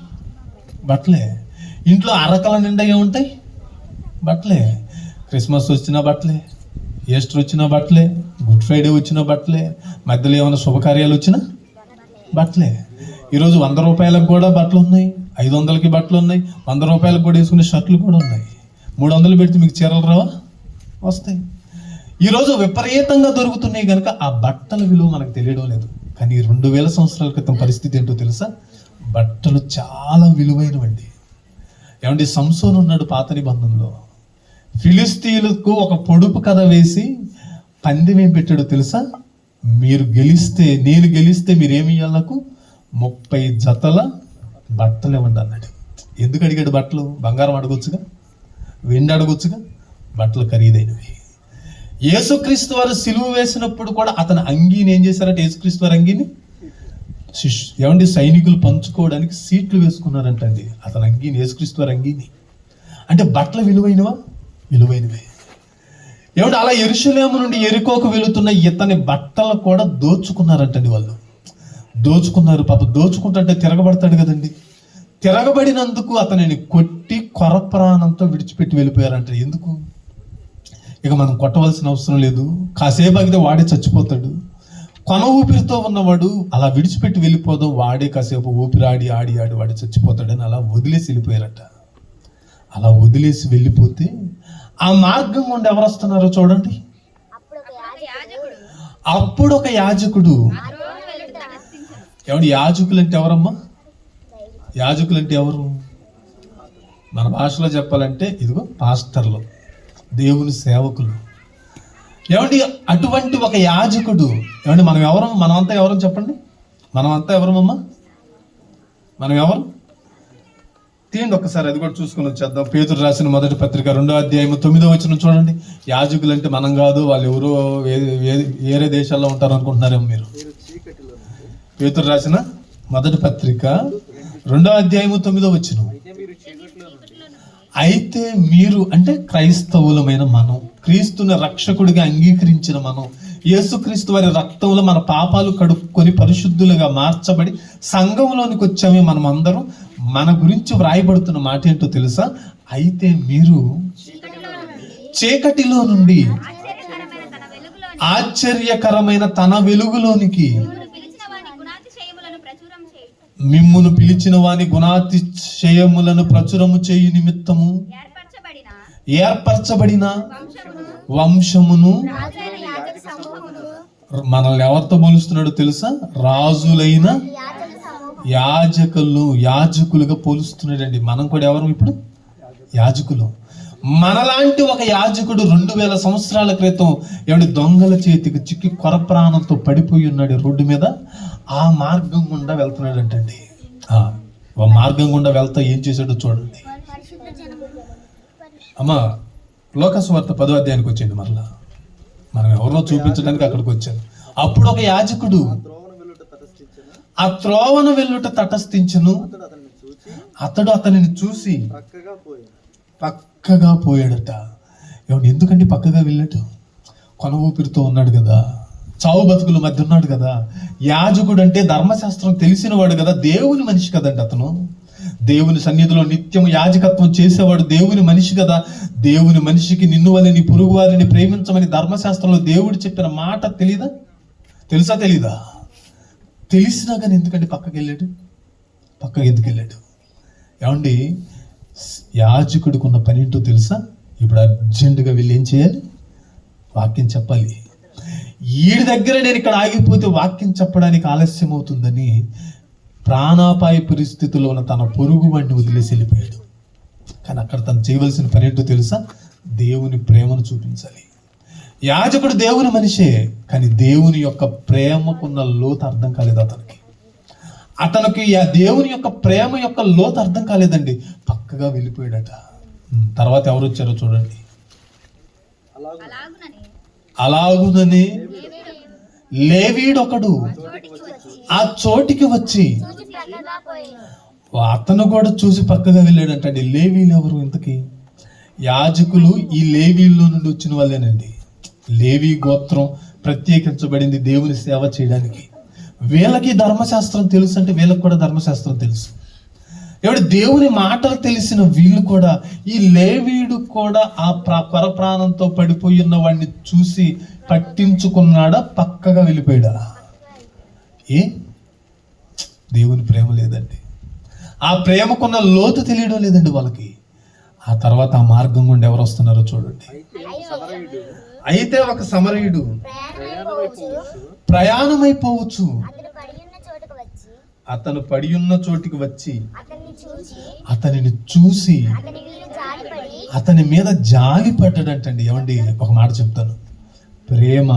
బట్టలే. ఇంట్లో అరకల నిండా ఏముంటాయి? బట్టలే. క్రిస్మస్ వచ్చిన బట్టలే, ఈస్టర్ వచ్చిన బట్టలే, గుడ్ ఫ్రైడే వచ్చిన బట్టలే, మధ్యలో ఏమైనా శుభకార్యాలు వచ్చినా బట్టలే. ఈరోజు 100 రూపాయలకు కూడా బట్టలు ఉన్నాయి, 500కి బట్టలు ఉన్నాయి, 100 రూపాయలకు కూడా వేసుకునే షర్ట్లు కూడా ఉన్నాయి. 300 పెడితే మీకు చీరలు రావా? వస్తాయి. ఈరోజు విపరీతంగా దొరుకుతున్నాయి కనుక ఆ బట్టల విలువ మనకు తెలియడం లేదు. కానీ 2000 సంవత్సరాల క్రితం పరిస్థితి ఏంటో తెలుసా? బట్టలు చాలా విలువైనవండి. సంసోను ఉన్నాడు పాత నిబంధనలో. ఫిలిస్తీయులకు ఒక పొడుపు కథ వేసి పందెం ఏం పెట్టాడో తెలుసా? నేను గెలిస్తే మీరేమి ఇవ్వాలి? నాకు 30 జతల బట్టలు ఇవ్వండి అన్నాడు. ఎందుకు అడిగాడు బట్టలు? బంగారం అడగొచ్చుగా, వెండి అడగొచ్చుగా. బట్టలు ఖరీదైనవి. యేసుక్రీస్తు వారు సిలువ వేసినప్పుడు కూడా అతని అంగీని ఏం చేశారంటే, యేసుక్రీస్తు వారి అంగీని సైనికులు పంచుకోవడానికి సీట్లు వేసుకున్నారంటండి. అతని అంగీని, యేసుక్రీస్తు వారి అంగీని. అంటే బట్టలు విలువైనవా? విలువైనవే. అలా యెరూషలేము నుండి యెరికోకు వెళుతున్న ఇతని బట్టలు కూడా దోచుకున్నారంటండి వాళ్ళు. దోచుకున్నారు. పాప దోచుకుంటుంటే తిరగబడతాడు కదండి. తిరగబడినందుకు అతనిని కొట్టి కొరప్రాణంతో విడిచిపెట్టి వెళ్ళిపోయారంట. ఎందుకు? ఇక మనం కొట్టవలసిన అవసరం లేదు, కాసేపు ఆగితే వాడే చచ్చిపోతాడు. కొన ఊపిరితో ఉన్నవాడు అలా విడిచిపెట్టి వెళ్ళిపోదాం, వాడే కాసేపు ఊపిరాడి ఆడి వాడి చచ్చిపోతాడని అలా వదిలేసి వెళ్ళిపోయారట. అలా వదిలేసి వెళ్ళిపోతే ఆ మార్గం గుండా ఎవరు వస్తున్నారో చూడండి. అప్పుడు ఒక యాజకుడు. ఏమండి యాజకులు అంటే ఎవరమ్మా? యాజకులు అంటే ఎవరు? మన భాషలో చెప్పాలంటే ఇదిగో పాస్టర్లు, దేవుని సేవకులు. ఏమండి అటువంటి ఒక యాజకుడు. ఏమండి మనం ఎవరు? మనమంతా ఎవరు చెప్పండి? మనమంతా ఎవరమ్మా? మనం ఎవరు? తీయండి ఒక్కసారి, అది కూడా చూసుకుని వచ్చేద్దాం. పేతురు రాసిన మొదటి పత్రిక 2వ అధ్యాయం 9వ వచనం చూడండి. యాజకులు అంటే మనం కాదు, వాళ్ళు ఎవరో వేరే దేశాల్లో ఉంటారు అనుకుంటున్నారేమో మీరు. పేతురు రాసిన మొదటి పత్రిక 2వ అధ్యాయం 9వ వచనం. అయితే మీరు అంటే క్రైస్తవులమైన మనం, క్రీస్తుని రక్షకుడిగా అంగీకరించిన మనం, యేసుక్రీస్తు వారి రక్తంలో మన పాపాలు కడుక్కొని పరిశుద్ధులుగా మార్చబడి సంఘంలోనికి వచ్చామే మనం అందరం. మన గురించి వ్రాయబడుతున్న మాట ఏంటో తెలుసా? అయితే మీరు చీకటిలో నుండి ఆశ్చర్యకరమైన తన వెలుగులోనికి మిమ్మును పిలిచిన వాని గుణాతిశయములను ప్రచురము చేయు నిమిత్తము ఏర్పరచబడిన వంశమును. మనల్ని ఎవరితో పోలుస్తున్నాడో తెలుసా? రాజులైన యాజకులుగా పోలుస్తున్నాడండి. మనం కూడా ఎవరు ఇప్పుడు? యాజకులు. మనలాంటి ఒక యాజకుడు 2000 సంవత్సరాల క్రితం ఏమిటి దొంగల చేతికి చిక్కి కొరప్రాణంతో పడిపోయి ఉన్నాడు రోడ్డు మీద. ఆ మార్గం గుండా వెళ్తున్నాడు అంటండి. ఆ మార్గం గుండా వెళ్తా ఏం చేశాడో చూడండి. అమ్మా లోకసువార్త 10వ అధ్యాయానికి వచ్చేది. మరలా మనం ఎవరో చూపించడానికి అక్కడికి వచ్చాను. అప్పుడు ఒక యాజకుడు ఆ త్రోవను వెళ్ళుట తటస్థించును. అతడు అతనిని చూసి పక్కగా పోయాడట. ఎందుకంటే పక్కగా వెళ్ళాడు? కొన ఊపిరితో ఉన్నాడు కదా, చావు బతుకుల మధ్య ఉన్నాడు కదా. యాజకుడు అంటే ధర్మశాస్త్రం తెలిసిన వాడు కదా, దేవుని మనిషి కదండి అతను. దేవుని సన్నిధిలో నిత్యము యాజకత్వం చేసేవాడు, దేవుని మనిషి కదా. దేవుని మనిషికి నిన్ను వలె నీ పొరుగు వారిని ప్రేమించమని ధర్మశాస్త్రంలో దేవుడు చెప్పిన మాట తెలుసా? తెలీదా? తెలిసినా కానీ ఎందుకంటే పక్కకి వెళ్ళాడు? పక్కకి ఎందుకు వెళ్ళాడు? ఏమండి యాజకుడికి ఉన్న పని ఏంటో తెలుసా? ఇప్పుడు అర్జెంటుగా వెళ్ళి ఏం చేయాలి? వాక్యం చెప్పాలి. వీడి దగ్గర నేను ఇక్కడ ఆగిపోతే వాక్యం చెప్పడానికి ఆలస్యం అవుతుందని ప్రాణాపాయ పరిస్థితుల్లో ఉన్న తన పొరుగు వాడిని వదిలేసి వెళ్ళిపోయాడు. కానీ అక్కడ తను చేయవలసిన పని ఏంటో తెలుసా? దేవుని ప్రేమను చూపించాలి. యాజకుడు దేవుని మనిషే, కానీ దేవుని యొక్క ప్రేమకున్న లోతు అర్థం కాలేదు అతనికి ఆ దేవుని యొక్క ప్రేమ యొక్క లోతు అర్థం కాలేదండి. పక్కగా వెళ్ళిపోయాడట. తర్వాత ఎవరు వచ్చారో చూడండి. అలాగునని లేవీడొకడు ఆ చోటికి వచ్చి అతను కూడా చూసి పక్కగా వెళ్ళాడంటండి. లేవీలు ఎవరు ఇంతకీ? యాజకులు ఈ లేవీల్లో నుండి వచ్చిన వాళ్ళేనండి. లేవీ గోత్రం ప్రత్యేకించబడింది దేవుని సేవ చేయడానికి. వీళ్ళకి ధర్మశాస్త్రం తెలుసు అంటే వీళ్ళకి కూడా ధర్మశాస్త్రం తెలుసు. దేవుని మాటలు తెలిసిన వీళ్ళు కూడా, ఈ లేవీడు కూడా ఆ పరప్రాణంతో పడిపోయి ఉన్న వాడిని చూసి పట్టించుకున్నాడా? పక్కగా వెళ్ళిపోయాడా? దేవుని ప్రేమ లేదండి. ఆ ప్రేమకున్న లోతు తెలియడం లేదండి వాళ్ళకి. ఆ తర్వాత ఆ మార్గం గుండా ఎవరు వస్తున్నారో చూడండి. అయితే ఒక సమరయుడు ప్రయాణమైపోవచ్చు. అతను పడి ఉన్న చోటికి వచ్చి అతనిని చూసి అతని మీద జాలి పడ్డాడంటండి. ఏమండి ఒక మాట చెప్తాను, ప్రేమ,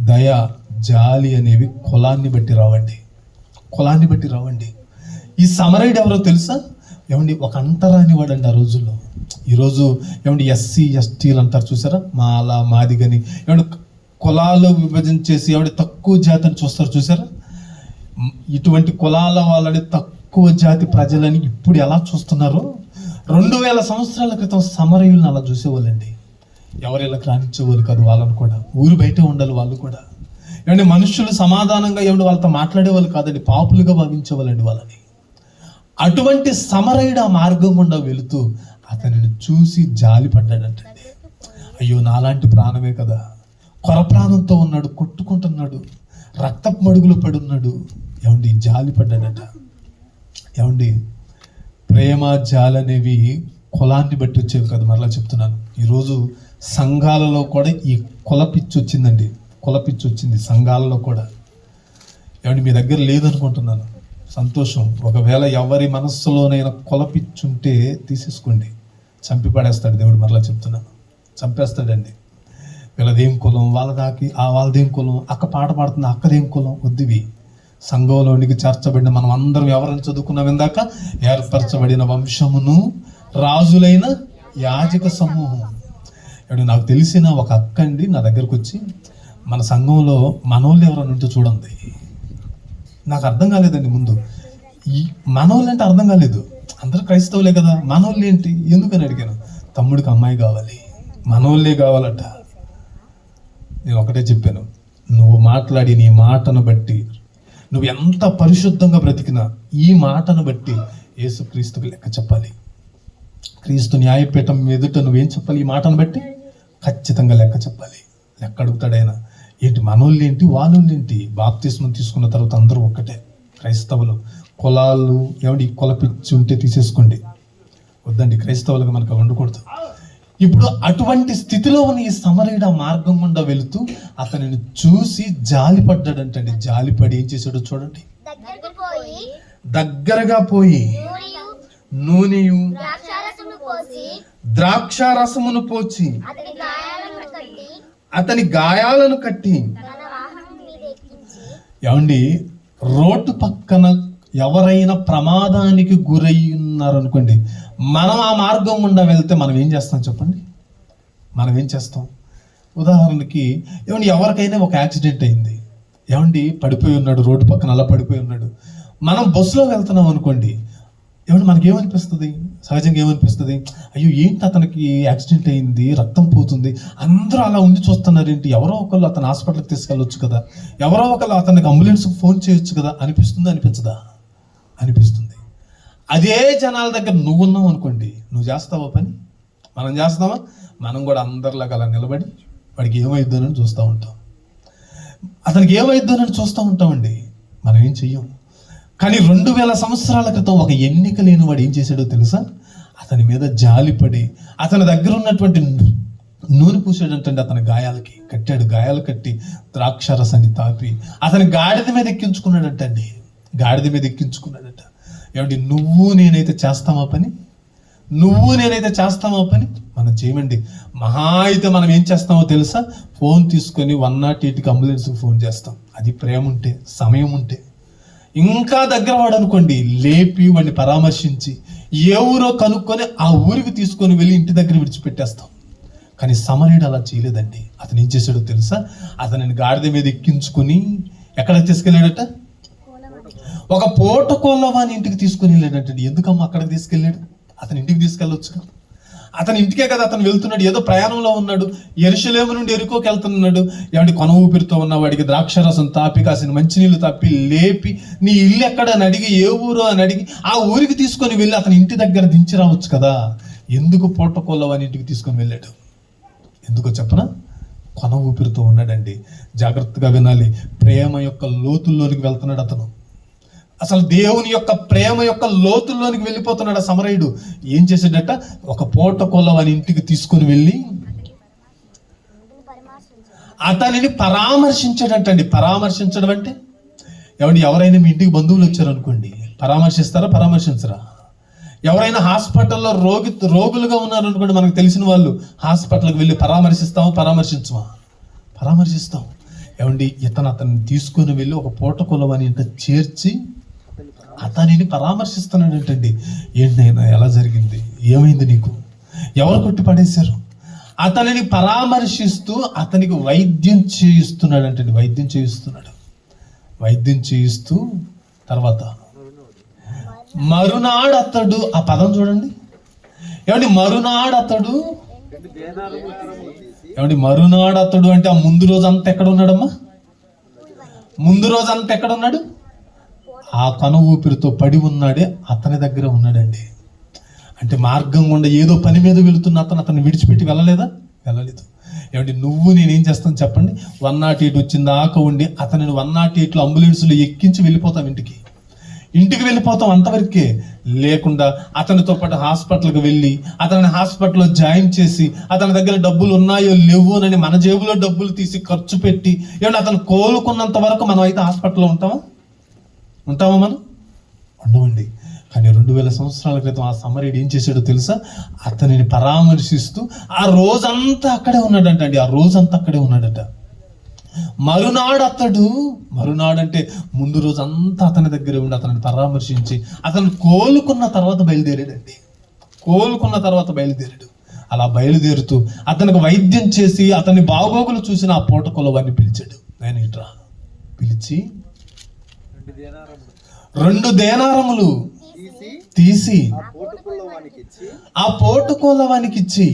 దయ, జాలి అనేవి కులాన్ని బట్టి రావండి. ఈ సమరయుడు ఎవరో తెలుసా? ఏమండి ఒక అంటరాని వాడండి ఆ రోజుల్లో. ఈరోజు ఏమండి ఎస్సీ ఎస్టీలు అంటారు చూసారా, మాలా మాదిగని. ఏమండి కులాలు విభజించేసి ఏమండి తక్కువ జాతిని చూస్తారు చూసారా. ఇటువంటి కులాల వాళ్ళని తక్కువ జాతి ప్రజలని ఇప్పుడు ఎలా చూస్తున్నారో 2000 సంవత్సరాల క్రితం సమరయులను అలా చూసేవాళ్ళండి. ఎవరు ఇలా రాణించేవాళ్ళు కాదు. వాళ్ళని కూడా ఊరు బయట ఉండాలి వాళ్ళు కూడా. ఏమంటే మనుషులు సమాధానంగా ఏమంటే వాళ్ళతో మాట్లాడేవాళ్ళు కాదండి, పాపులుగా భావించేవాళ్ళండి వాళ్ళని. అటువంటి సమరయుడు ఆ మార్గం గుండా వెళుతూ అతనిని చూసి జాలి పడ్డాడంటండి. అయ్యో నాలాంటి ప్రాణమే కదా, కొర ప్రాణంతో ఉన్నాడు, కొట్టుకుంటున్నాడు, రక్తపు మడుగులో పడున్నాడు. ఏమండి జాలి పడ్డాడట. ఏమండి ప్రేమ జాలి అనేవి కులాన్ని బట్టి వచ్చేవి కదా. మరలా చెప్తున్నాను, ఈరోజు సంఘాలలో కూడా ఈ కులపిచ్చి వచ్చిందండి. కులపిచ్చి వచ్చింది సంఘాలలో కూడా. ఏమండి మీ దగ్గర లేదనుకుంటున్నాను, సంతోషం. ఒకవేళ ఎవరి మనస్సులోనైనా కులపిచ్చుంటే తీసేసుకోండి, చంపి పడేస్తాడు దేవుడు. మరలా చెప్తున్నాను, చంపేస్తాడండి. వీళ్ళదేం కులం, వాళ్ళదేం కులం, అక్క పాట పాడుతుంది అక్కదేం కులం, వద్దువి. సంఘంలోనికి చేర్చబడిన మనం అందరం ఎవరైనా చదువుకున్నాం ఇందాక, ఏర్పరచబడిన వంశమును రాజులైన యాజక సమూహం. ఇప్పుడు నాకు తెలిసిన ఒక అక్క అండి నా దగ్గరకు వచ్చి, మన సంఘంలో మనోళ్ళు ఎవరైనా ఉంటే చూడండి. నాకు అర్థం కాలేదండి ముందు, ఈ మనోళ్ళు అంటే అర్థం కాలేదు. అందరూ క్రైస్తవులే కదా, మనోళ్ళు ఏంటి ఎందుకని అడిగాను. తమ్ముడికి అమ్మాయి కావాలి, మనోళ్ళే కావాలట. నేను ఒకటే చెప్పాను, నువ్వు మాట్లాడి నీ మాటను బట్టి, నువ్వు ఎంత పరిశుద్ధంగా బ్రతికినా ఈ మాటను బట్టి యేసుక్రీస్తుకి లెక్క చెప్పాలి. క్రీస్తు న్యాయపీఠం ఎదుట నువ్వేం చెప్పాలి? ఈ మాటను బట్టి ఖచ్చితంగా లెక్క చెప్పాలి. లెక్క అడుగుతాడైనా. ఏంటి మనోళ్ళు ఏంటి, వాళ్ళు ఏంటి? బాప్తిస్మం తీసుకున్న తర్వాత అందరూ ఒక్కటే క్రైస్తవులు. కులాలు ఏమంటే ఈ కులపిచ్చి ఉంటే తీసేసుకోండి, వద్దండి. క్రైస్తవులుగా మనకు ఉండకూడదు. ఇప్పుడు అటువంటి స్థితిలో ఉన్న ఈ సమరయుడు ఆ మార్గం గుండా వెళుతూ అతనిని చూసి జాలి పడ్డాడంటండి. జాలిపడి ఏం చేశాడో చూడండి. దగ్గరగా పోయి నూనెయు ద్రాక్షారసమును పోచి అతని గాయాలను కట్టి, ఏమండి రోడ్డు పక్కన ఎవరైనా ప్రమాదానికి గురై ఉన్నారనుకోండి, మనం ఆ మార్గం గుండా వెళ్తే మనం ఏం చేస్తాం చెప్పండి? మనం ఏం చేస్తాం? ఉదాహరణకి ఏమండి ఎవరికైనా ఒక యాక్సిడెంట్ అయింది, ఏమండి పడిపోయి ఉన్నాడు, రోడ్డు పక్కన అలా పడిపోయి ఉన్నాడు. మనం బస్సులో వెళ్తున్నాం అనుకోండి, ఏమంటే మనకి ఏమనిపిస్తుంది? సహజంగా ఏమనిపిస్తుంది? అయ్యో ఏంటి అతనికి యాక్సిడెంట్ అయింది, రక్తం పోతుంది, అందరూ అలా ఉండి చూస్తున్నారు ఏంటి, ఎవరో ఒకళ్ళు అతను హాస్పిటల్కి తీసుకెళ్ళొచ్చు కదా, ఎవరో ఒకళ్ళు అతనికి అంబులెన్స్కి ఫోన్ చేయొచ్చు కదా అనిపిస్తుంది. అనిపించదా? అనిపిస్తుంది. అదే జనాల దగ్గర నువ్వు ఉన్నావు అనుకోండి, నువ్వు చేస్తావా పని? మనం చేస్తామా? మనం కూడా అందరిలాగా అలా నిలబడి వాడికి ఏమైద్దానని చూస్తూ ఉంటాం, అతనికి ఏమైద్దానని చూస్తూ ఉంటామండి. మనం ఏం చెయ్యం. కానీ 2000 సంవత్సరాల క్రితం ఒక ఎన్నిక లేని వాడు ఏం చేశాడో తెలుసా? అతని మీద జాలిపడి అతని దగ్గర ఉన్నటువంటి నూనె పూసాడంటండి. అతని గాయాలకి కట్టాడు, గాయాలు కట్టి ద్రాక్షారసాన్ని తాపి అతని గాడిద మీద ఎక్కించుకున్నాడంటండి. గాడిద మీద ఎక్కించుకున్నాడట. ఏమంటే నువ్వు నేనైతే చేస్తామా పని? నువ్వు నేనైతే చేస్తామా పని? మనం చేయమండి. మహా అయితే మనం ఏం చేస్తామో తెలుసా? ఫోన్ తీసుకొని 108కి అంబులెన్స్కి ఫోన్ చేస్తాం. అది ప్రేమ ఉంటే, సమయం ఉంటే. ఇంకా దగ్గర వాడు అనుకోండి, లేపి వాడిని పరామర్శించి ఏ ఊరో కనుక్కొని ఆ ఊరికి తీసుకొని వెళ్ళి ఇంటి దగ్గర విడిచిపెట్టేస్తాం. కానీ సమరయుడు అలా చేయలేదండి. అతను ఏం చేశాడో తెలుసా? అతనిని గాడిద మీద ఎక్కించుకుని ఎక్కడికి తీసుకెళ్ళాడట? ఒక పూట కోళ్ళవాని ఇంటికి తీసుకుని వెళ్ళాడంటండి. ఎందుకమ్మా అక్కడికి తీసుకెళ్ళాడు? అతని ఇంటికి తీసుకెళ్ళొచ్చు. అతని ఇంటికే కదా అతను వెళ్తున్నాడు. ఏదో ప్రయాణంలో ఉన్నాడు, యెరూషలేము నుండి యెరికోకి వెళ్తున్నాడు. ఏమంటే కొన ఊపిరితో ఉన్న వాడికి ద్రాక్షరసం తాపి, కాసిన మంచినీళ్ళు తాపి లేపి, నీ ఇల్లు ఎక్కడ అని అడిగి, ఏ ఊరు అని అడిగి ఆ ఊరికి తీసుకొని వెళ్ళి అతని ఇంటి దగ్గర దించి రావచ్చు కదా. ఎందుకు పూటకోళ్ళవాని ఇంటికి తీసుకొని వెళ్ళాడు? ఎందుకో చెప్పనా? కొన ఊపిరితో ఉన్నాడండి. జాగ్రత్తగా వినాలి. ప్రేమ యొక్క లోతుల్లోనికి వెళ్తున్నాడు అతను. అసలు దేవుని యొక్క ప్రేమ యొక్క లోతుల్లోనికి వెళ్ళిపోతున్నాడు ఆ సమరయుడు. ఏం చేశాడట? ఒక పూటకోళ్ళవాని ఇంటికి తీసుకుని వెళ్ళి అతనిని పరామర్శించాడంటండి. పరామర్శించడం అంటే ఏమండి, ఎవరైనా మీ ఇంటికి బంధువులు వచ్చారనుకోండి, పరామర్శిస్తారా? పరామర్శించరా? ఎవరైనా హాస్పిటల్లో రోగులుగా ఉన్నారనుకోండి, మనకు తెలిసిన వాళ్ళు, హాస్పిటల్కి వెళ్ళి పరామర్శిస్తామా? పరామర్శించమా? పరామర్శిస్తాం. ఏమండి అతన్ని తీసుకొని వెళ్ళి ఒక పూటకోళ్ళవాని ఇంట చేర్చి అతనిని పరామర్శిస్తున్నాడంటండి. ఏంటైనా ఎలా జరిగింది, ఏమైంది నీకు, ఎవరు కొట్టి పడేశారు? అతనిని పరామర్శిస్తూ అతనికి వైద్యం చేయిస్తున్నాడంటండి. వైద్యం చేయిస్తూ తర్వాత మరునాడు అతడు, ఆ పదం చూడండి. ఏమండి మరునాడు అతడు, ఏమండి మరునాడు అతడు అంటే ఆ ముందు రోజు అంతా ఎక్కడ ఉన్నాడమ్మా? ముందు రోజంతా ఎక్కడ ఉన్నాడు? ఆ కను ఊపిరితో పడి ఉన్నాడే అతని దగ్గర ఉన్నాడండి. అంటే మార్గం గుండా ఏదో పని మీద వెళుతున్న అతను విడిచిపెట్టి వెళ్ళలేదు. ఏమంటే నువ్వు నేనేం చేస్తాను చెప్పండి? 108 వచ్చిందాకా ఉండి అతనిని 108లో అంబులెన్స్లో ఎక్కించి వెళ్ళిపోతాం ఇంటికి వెళ్ళిపోతాం అంతవరకే. లేకుండా అతనితో పాటు హాస్పిటల్కి వెళ్ళి అతని హాస్పిటల్లో జాయిన్ చేసి అతని దగ్గర డబ్బులు ఉన్నాయో లేవోనని మన జేబులో డబ్బులు తీసి ఖర్చు పెట్టి ఏమంటే అతను కోలుకున్నంత వరకు మనం అయితే హాస్పిటల్లో ఉంటామా మనం? ఉండమండి. కానీ 2000 సంవత్సరాల క్రితం ఆ సమరీయుడు ఏం చేశాడో తెలుసా? అతనిని పరామర్శిస్తూ ఆ రోజంతా అక్కడే ఉన్నాడట. మరునాడు అంటే ముందు రోజు అంతా అతని దగ్గర ఉండి అతనిని పరామర్శించి అతను కోలుకున్న తర్వాత బయలుదేరాడు. అలా బయలుదేరుతూ అతనికి వైద్యం చేసి అతని బాగోగులు చూసిన ఆ పూటకొలవాన్ని పిలిచాడు. ఆయన ఇట్రా పిలిచి 2 దేనారములు తీసి ఆ పోటుకొలవానికి ఇచ్చి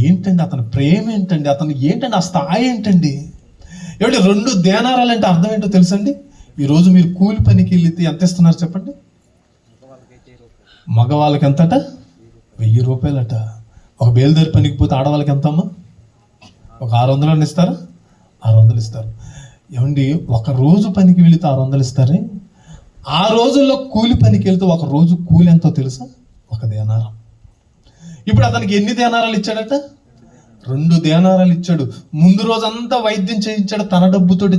ఏంటండి అతని ప్రేమ ఏంటండి? ఆ స్థాయి ఏంటండి? 2 దేనారాలు అంటే అర్థం ఏంటో తెలుసండి? ఈరోజు మీరు కూలి పనికి వెళ్తే ఎంత ఇస్తున్నారు చెప్పండి? మగవాళ్ళకి ఎంతట? 1000 రూపాయలట. ఒక బేల్దారి పనికి పోతే ఆడవాళ్ళకి ఎంత అమ్మా? ఒక 600 ఇస్తారా? 600 ఇస్తారు. ఏమండి ఒక రోజు పనికి వెళితే 600 ఇస్తారే. ఆ రోజుల్లో కూలి పనికి వెళ్తే ఒక రోజు కూలి ఎంతో తెలుసా? 1 దేనారం. ఇప్పుడు అతనికి ఎన్ని దేనారాలు ఇచ్చాడట? 2 దేనారాలు ఇచ్చాడు. ముందు రోజంతా వైద్యం చేయించాడు. తన డబ్బుతోటి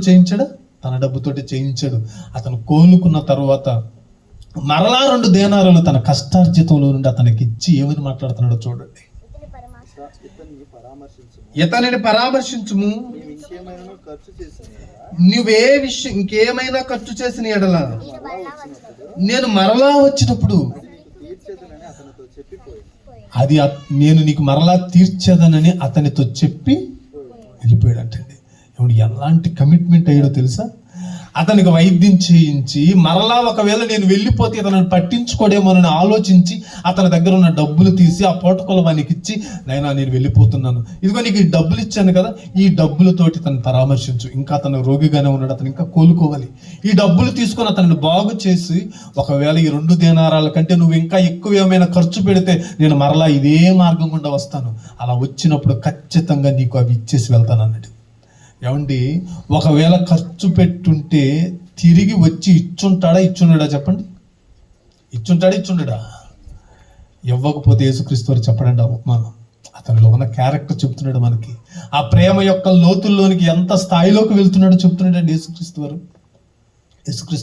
చేయించాడు. అతను కోలుకున్న తర్వాత మరలా 2 దేనారాలు తన కష్టార్జితంలో నుండి అతనికి ఇచ్చి ఏమని మాట్లాడుతున్నాడో చూడండి. ఇతనిని పరామర్శించుము, నువ్వే విషయం ఇంకేమైనా ఖర్చు చేసిన ఎడల నేను మరలా వచ్చినప్పుడు అది నేను నీకు మరలా తీర్చేదనని అతనితో చెప్పి వెళ్ళిపోయాడు అంటండి. ఎలాంటి కమిట్మెంట్ అయ్యాడో తెలుసా? అతనికి వైద్యం చేయించి మరలా ఒకవేళ నేను వెళ్ళిపోతే అతను పట్టించుకోడేమోనని ఆలోచించి అతని దగ్గర ఉన్న డబ్బులు తీసి ఆ పోటకొలవానికి ఇచ్చి, నైనా నేను వెళ్ళిపోతున్నాను, ఇదిగో నీకు ఈ డబ్బులు ఇచ్చాను కదా, ఈ డబ్బులతోటి తను పరామర్శించు, ఇంకా అతను రోగిగానే ఉన్నాడు, అతను ఇంకా కోలుకోవాలి, ఈ డబ్బులు తీసుకొని అతన్ని బాగు చేసి ఒకవేళ ఈ 2 దేనారాల కంటే నువ్వు ఇంకా ఎక్కువ ఏమైనా ఖర్చు పెడితే నేను మరలా ఇదే మార్గం గుండా వస్తాను, అలా వచ్చినప్పుడు ఖచ్చితంగా నీకు అవి ఇచ్చేసి వెళ్తాను అన్నాడు. ఏమండి ఒకవేళ ఖర్చు పెట్టుంటే తిరిగి వచ్చి ఇచ్చుండడా చెప్పండి? ఇచ్చుండడా? ఇవ్వకపోతే యేసుక్రీస్తు వారు చెప్పడండి అవమానం. అతనిలో ఉన్న క్యారెక్టర్ చెప్తున్నాడు మనకి. ఆ ప్రేమ యొక్క లోతుల్లోనికి ఎంత స్థాయిలోకి వెళ్తున్నాడో చెప్తున్నాడు అండి యేసుక్రీస్తు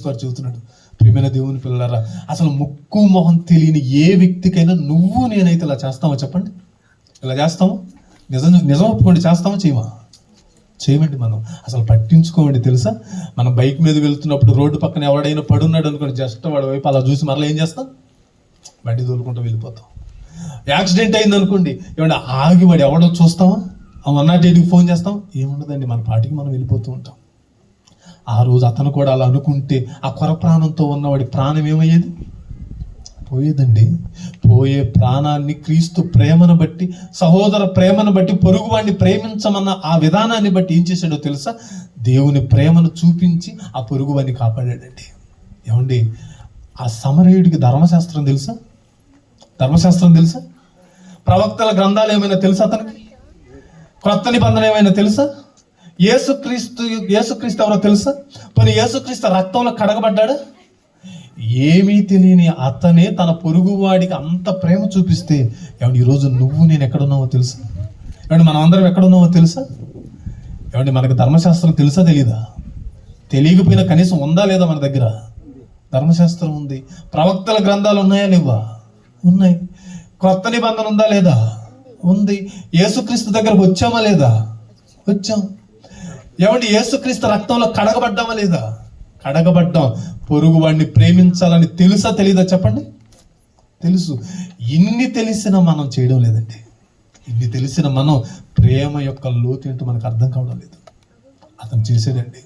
వారు చెబుతున్నాడు. ప్రియమైన దేవుని పిల్లలారా, అసలు ముక్కు మొహం తెలియని ఏ వ్యక్తికైనా నువ్వు నేనైతే ఇలా చేస్తామో చెప్పండి? ఇలా చేస్తాము? నిజం ఒప్పుకోండి, చేస్తామో చేయమండి. మనం అసలు పట్టించుకోమండి. తెలుసా, మనం బైక్ మీద వెళ్తున్నప్పుడు రోడ్డు పక్కన ఎవడైనా పడున్నాడు అనుకోండి, జస్ట్ వాడి వైపు అలా చూసి మరలా ఏం చేస్తాం? బండి తోలుకుంటూ వెళ్ళిపోతాం. యాక్సిడెంట్ అయింది అనుకోండి, ఏమంటే ఆగి వాడు ఎవడో చూస్తామా? 108కి ఫోన్ చేస్తాం? ఏముండదండి, మన పాటికి మనం వెళ్ళిపోతూ ఉంటాం. ఆ రోజు అతను కూడా అలా అనుకుంటే ఆ కొర ప్రాణంతో ఉన్నవాడి ప్రాణం ఏమయ్యేది? పోయేదండి. పోయే ప్రాణాన్ని క్రీస్తు ప్రేమను బట్టి, సహోదర ప్రేమను బట్టి, పొరుగువాడిని ప్రేమించమన్న ఆ విధానాన్ని బట్టి ఏం చేశాడో తెలుసా? దేవుని ప్రేమను చూపించి ఆ పొరుగువాడిని కాపాడాడండి. ఏమండి ఆ సమరయుడికి ధర్మశాస్త్రం తెలుసా? ప్రవక్తల గ్రంథాలు ఏమైనా తెలుసా? అతనికి క్రొత్త నిబంధన ఏమైనా తెలుసా? యేసుక్రీస్తు ఎవరో తెలుసా? పోనీ యేసుక్రీస్తు రక్తంలో కడగబడ్డాడా? ఏమీ తెలియని అతనే తన పొరుగువాడికి అంత ప్రేమ చూపిస్తే, ఏమంటే ఈరోజు నువ్వు నేను ఎక్కడున్నావో తెలుసా? ఏమంటే మనం అందరం ఎక్కడున్నావో తెలుసా? ఏమంటే మనకు ధర్మశాస్త్రం తెలుసా తెలీదా? తెలియకపోయినా కనీసం ఉందా లేదా మన దగ్గర? ధర్మశాస్త్రం ఉంది. ప్రవక్తల గ్రంథాలు ఉన్నాయా లేవా? ఉన్నాయి. క్రొత్త నిబంధన ఉందా లేదా? ఉంది. యేసుక్రీస్తు దగ్గరకు వచ్చామా లేదా? వచ్చాం. ఏమంటే యేసుక్రీస్తు రక్తంలో కడగబడ్డామా లేదా? కడగబడ్డాం. పొరుగు వాడిని ప్రేమించాలని తెలుసా తెలీదా చెప్పండి? తెలుసు. ఇన్ని తెలిసిన మనం చేయడం లేదండి. ఇన్ని తెలిసిన మనం ప్రేమ యొక్క లోతు ఏంటో మనకు అర్థం కావడం లేదు. అతను చేసేదండి.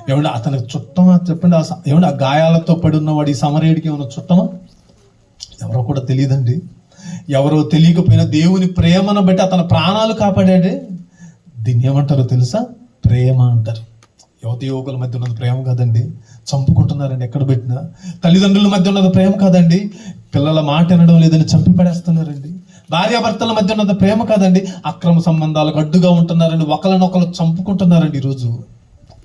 ఏమంటే అతనికి చుట్టమా చెప్పండి? ఏమంటే ఆ గాయాలతో పడి ఉన్నవాడు ఈ సమరయుడికి ఏమైనా చుట్టమా? ఎవరో కూడా తెలియదండి. ఎవరో తెలియకపోయినా దేవుని ప్రేమను బట్టి అతని ప్రాణాలు కాపాడాడే. దీన్ని ఏమంటారో తెలుసా? ప్రేమ అంటారు. యువతి యువకుల మధ్య ఉన్నది ప్రేమ కాదండి, చంపుకుంటున్నారండి ఎక్కడ పెట్టినా. తల్లిదండ్రుల మధ్య ఉన్నది ప్రేమ కాదండి, పిల్లల మాట వినడం లేదని చంపి పడేస్తున్నారండి. భార్యాభర్తల మధ్య ఉన్నది ప్రేమ కాదండి, అక్రమ సంబంధాలకు అడ్డుగా ఉంటున్నారండి, ఒకరినొకరు చంపుకుంటున్నారండి ఈరోజు.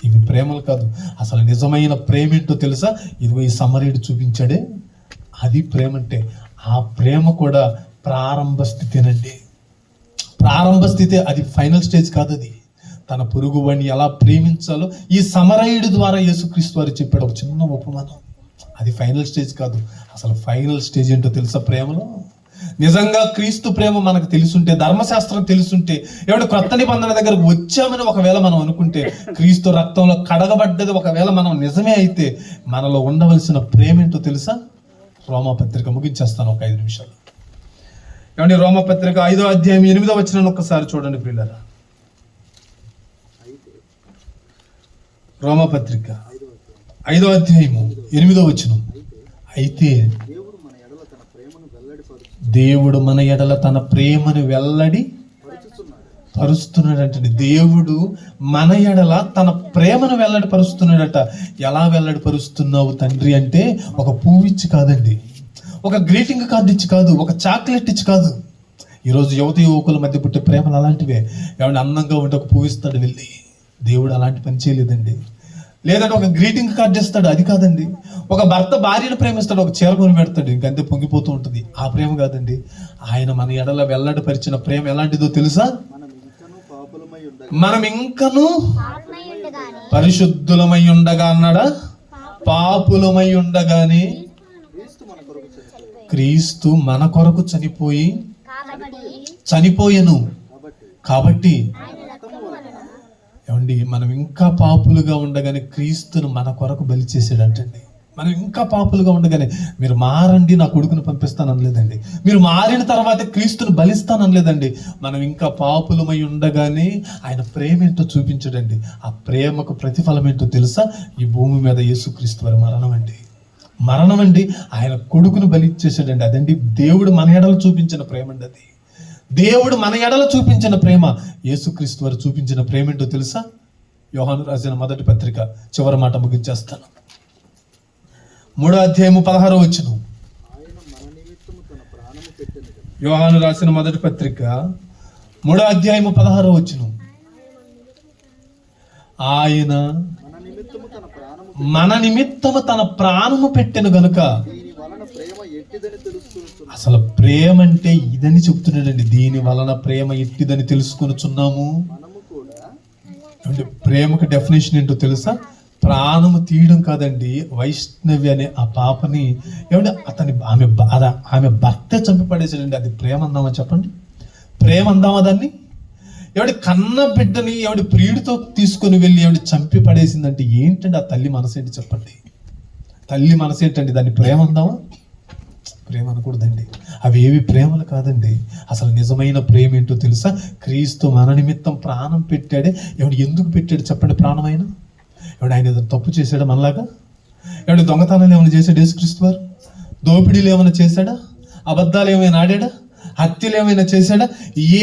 ఇవి ప్రేమలు కాదు. అసలు నిజమైన ప్రేమ ఏంటో తెలుసా? ఇదిగో ఈ సమరీయుడు చూపించాడే, అది ప్రేమ అంటే. ఆ ప్రేమ కూడా ప్రారంభ స్థితేనండి, ప్రారంభ స్థితి. అది ఫైనల్ స్టేజ్ కాదు. అది తన పొరుగు వాడిని ఎలా ప్రేమించాలో ఈ సమరయుడి ద్వారా యేసుక్రీస్తు వారు చెప్పాడు ఒక చిన్న ఉపమానం. అది ఫైనల్ స్టేజ్ కాదు. అసలు ఫైనల్ స్టేజ్ ఏంటో తెలుసా ప్రేమలో? నిజంగా క్రీస్తు ప్రేమ మనకు తెలుసుంటే, ధర్మశాస్త్రం తెలుసుంటే, ఏమిటి క్రొత్త నిబంధన దగ్గరకు వచ్చామని ఒకవేళ మనం అనుకుంటే, క్రీస్తు రక్తంలో కడగబడ్డది ఒకవేళ మనం నిజమే అయితే, మనలో ఉండవలసిన ప్రేమ ఏంటో తెలుసా? రోమాపత్రిక ముగించేస్తాను ఒక 5 నిమిషాలు. ఏమండి, రోమాపత్రిక 5వ అధ్యాయం 8వ వచనాన్ని ఒక్కసారి చూడండి ప్రియులారా. రోమాపత్రిక 5వ అధ్యాయము 8వ వచనం. అయితే దేవుడు మన ఎడల తన ప్రేమను వెల్లడి పరుస్తున్నాడంటండి. దేవుడు మన ఎడల తన ప్రేమను వెల్లడి పరుస్తున్నాడట. ఎలా వెల్లడి పరుస్తున్నావు తండ్రి అంటే, ఒక పువ్వు ఇచ్చి కాదండి, ఒక గ్రీటింగ్ కార్డు ఇచ్చి కాదు, ఒక చాక్లెట్ ఇచ్చి కాదు. ఈరోజు యువత యువకుల మధ్య పుట్టే ప్రేమలు అలాంటివే. ఏమన్నా అందంగా ఉంటే ఒక పువ్వు ఇస్తాడు వెళ్ళి. దేవుడు అలాంటి పని చేయలేదండి. లేదంటే ఒక గ్రీటింగ్ కార్డు ఇస్తాడు, అది కాదండి. ఒక భర్త భార్యను ప్రేమిస్తాడు, ఒక చీర కొని పెడతాడు, ఇంకంతే పొంగిపోతూ ఉంటుంది. ఆ ప్రేమ కాదండి. ఆయన మన ఎడల వెల్లడిపరిచిన ప్రేమ ఎలాంటిదో తెలుసా? మనం ఇంకను పరిశుద్ధులమై ఉండగా అన్నాడా? పాపులమై ఉండగానే క్రీస్తు మన కొరకు చనిపోయెను కాబట్టి. ఏమండి, మనం ఇంకా పాపులుగా ఉండగానే క్రీస్తును మన కొరకు బలి చేసాడంటండి. మనం ఇంకా పాపులుగా ఉండగానే, మీరు మారండి నా కొడుకును పంపిస్తాను అనలేదండి, మీరు మారిన తర్వాత క్రీస్తును బలిస్తాను అనలేదండి. మనం ఇంకా పాపులమై ఉండగానే ఆయన ప్రేమ ఏంటో చూపించడండి. ఆ ప్రేమకు ప్రతిఫలం ఏంటో తెలుసా? ఈ భూమి మీద యేసుక్రీస్తు వారి మరణం అండి. ఆయన కొడుకును బలి చేసాడండి. అదండి దేవుడు మన ఎడల చూపించిన ప్రేమ అండి. అది దేవుడు మన ఎడల చూపించిన ప్రేమ. యేసుక్రీస్తు వారు చూపించిన ప్రేమ ఏంటో తెలుసా? యోహాను రాసిన మొదటి పత్రిక చివరి మాట ముగించేస్తాను. 3వ అధ్యాయము 16వ వచనం. యోహాను రాసిన మొదటి పత్రిక 3వ అధ్యాయము 16వ వచనం. ఆయన మన నిమిత్తము తన ప్రాణము పెట్టెను గనుక. అసలు ప్రేమ అంటే ఇదని చెప్తున్నాడండి. దీని వలన ప్రేమ ఎట్టిదని తెలుసుకొనుచున్నాము. అంటే ప్రేమకు డెఫినేషన్ ఏంటో తెలుసా? ప్రాణము తీయడం కాదండి. వైష్ణవి అనే ఆ పాపని ఆమె భర్త చంపి పడేసాడండి. అది ప్రేమ అందామా చెప్పండి? ప్రేమ అందామా దాన్ని? కన్న బిడ్డని ప్రియుడితో తీసుకొని వెళ్ళి చంపి పడేసిందంటే ఏంటండి ఆ తల్లి మనసు ఏంటి చెప్పండి? తల్లి మనసు ఏంటండి? దాన్ని ప్రేమ అందామా? ప్రేమ అనకూడదండి. అవి ఏవి ప్రేమలు కాదండి. అసలు నిజమైన ప్రేమ ఏంటో తెలుసా? క్రీస్తు మన నిమిత్తం ప్రాణం పెట్టాడే. ఎందుకు పెట్టాడు చెప్పండి? ప్రాణమైన ఆయన ఏదైనా తప్పు చేశాడా మనలాగా? దొంగతనాలు ఏమైనా చేశాడు యేసుక్రీస్తు వారు? దోపిడీలు ఏమైనా చేశాడా? అబద్ధాలు ఏమైనా ఆడాడా? హత్యలు ఏమైనా చేశాడా?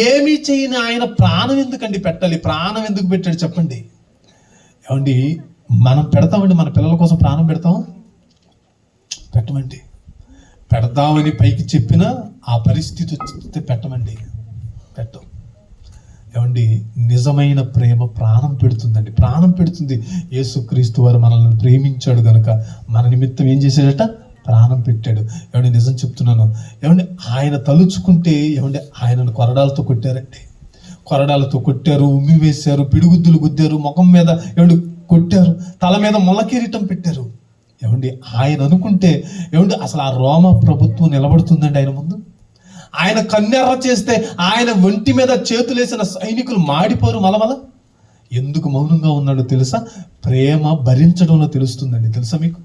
ఏమీ చేయని ఆయన ప్రాణం ఎందుకండి పెట్టాలి? ప్రాణం ఎందుకు పెట్టాడు చెప్పండి? మనం పెడతామండి, మన పిల్లల కోసం ప్రాణం పెడతామా? పెట్టమండి. పెడదామని పైకి చెప్పినా ఆ పరిస్థితి వస్తే పెట్టమండి, పెట్టం. నిజమైన ప్రేమ ప్రాణం పెడుతుందండి, ప్రాణం పెడుతుంది. యేసుక్రీస్తు వారు మనల్ని ప్రేమించాడు కనుక మన నిమిత్తం ఏం చేశాడట? ప్రాణం పెట్టాడు. నిజం చెప్తున్నాను. ఆయన తలుచుకుంటే ఆయనను కొరడాలతో కొట్టారండి. కొరడాలతో కొట్టారు, ఉమ్మి వేశారు, పిడుగుద్దులు గుద్దారు, ముఖం మీద కొట్టారు, తల మీద ముళ్ళ కిరీటం పెట్టారు. ఆయన అనుకుంటే అసలు ఆ రోమా ప్రభుత్వం నిలబడుతుందండి ఆయన ముందు? ఆయన కన్నెర్ర చేస్తే ఆయన ఒంటి మీద చేతులేసిన సైనికులు మాడిపోరు మలమల. ఎందుకు మౌనంగా ఉన్నాడో తెలుసా? ప్రేమ భరించడంలో తెలుస్తుందండి. తెలుసా మీకు?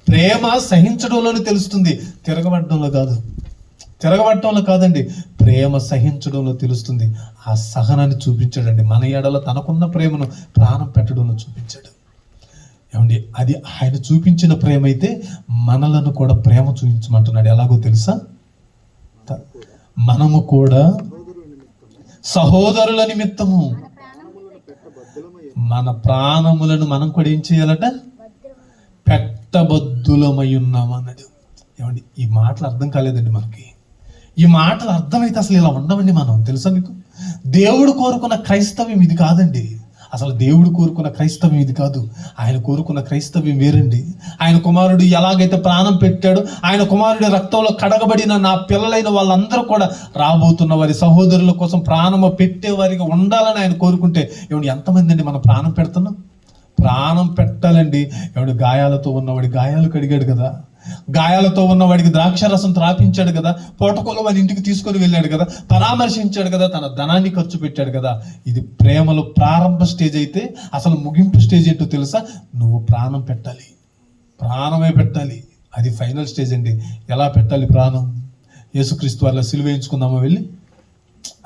ప్రేమ సహించడంలోనే తెలుస్తుంది, తిరగబడడంలో కాదు. తిరగబడటంలో కాదండి, ప్రేమ సహించడంలో తెలుస్తుంది. ఆ సహనాన్ని చూపించాడండి. మన ఎడల తనకున్న ప్రేమను ప్రాణం పెట్టడంలో చూపించాడు. అది ఆయన చూపించిన ప్రేమ అయితే మనలను కూడా ప్రేమ చూపించమంటున్నాడు. ఎలాగో తెలుసా? మనము కూడా సహోదరుల నిమిత్తము మన ప్రాణములను మనం కూడా ఏం చేయాలట? పెట్టబద్దులమై ఉన్నాం అన్నాడు. ఏమండి, ఈ మాటలు అర్థం కాలేదండి మనకి. ఈ మాటలు అర్థమైతే అసలు ఇలా ఉండమండి మనం. తెలుసా మీకు? దేవుడు కోరుకున్న క్రైస్తవ్యం ఇది కాదండి. అసలు దేవుడు కోరుకున్న క్రైస్తవ్యం ఇది కాదు. ఆయన కోరుకున్న క్రైస్తవ్యం వేరండి. ఆయన కుమారుడు ఎలాగైతే ప్రాణం పెట్టాడో, ఆయన కుమారుడి రక్తంలో కడగబడిన నా పిల్లలైన వాళ్ళందరూ కూడా రాబోతున్న వారి సహోదరుల కోసం ప్రాణము పెట్టే వారికి ఉండాలని ఆయన కోరుకుంటే, ఏమండి ఎంతమంది అండి మనం ప్రాణం పెడుతున్నాం? ప్రాణం పెట్టాలండి. ఏమండి, గాయాలతో ఉన్నవాడి గాయాలు కడిగాడు కదా, గాయాలతో ఉన్నవాడికి ద్రాక్షరసం త్రాపించాడు కదా, పోటకోలో వాడి ఇంటికి తీసుకొని వెళ్ళాడు కదా, పరామర్శించాడు కదా, తన ధనాన్ని ఖర్చు పెట్టాడు కదా. ఇది ప్రేమలో ప్రారంభ స్టేజ్ అయితే అసలు ముగింపు స్టేజ్ ఏంటో తెలుసా? నువ్వు ప్రాణం పెట్టాలి, ప్రాణమే పెట్టాలి. అది ఫైనల్ స్టేజ్ అండి. ఎలా పెట్టాలి ప్రాణం? యేసుక్రీస్తు వాళ్ళ సిలువ వేయించుకుందామా వెళ్ళి?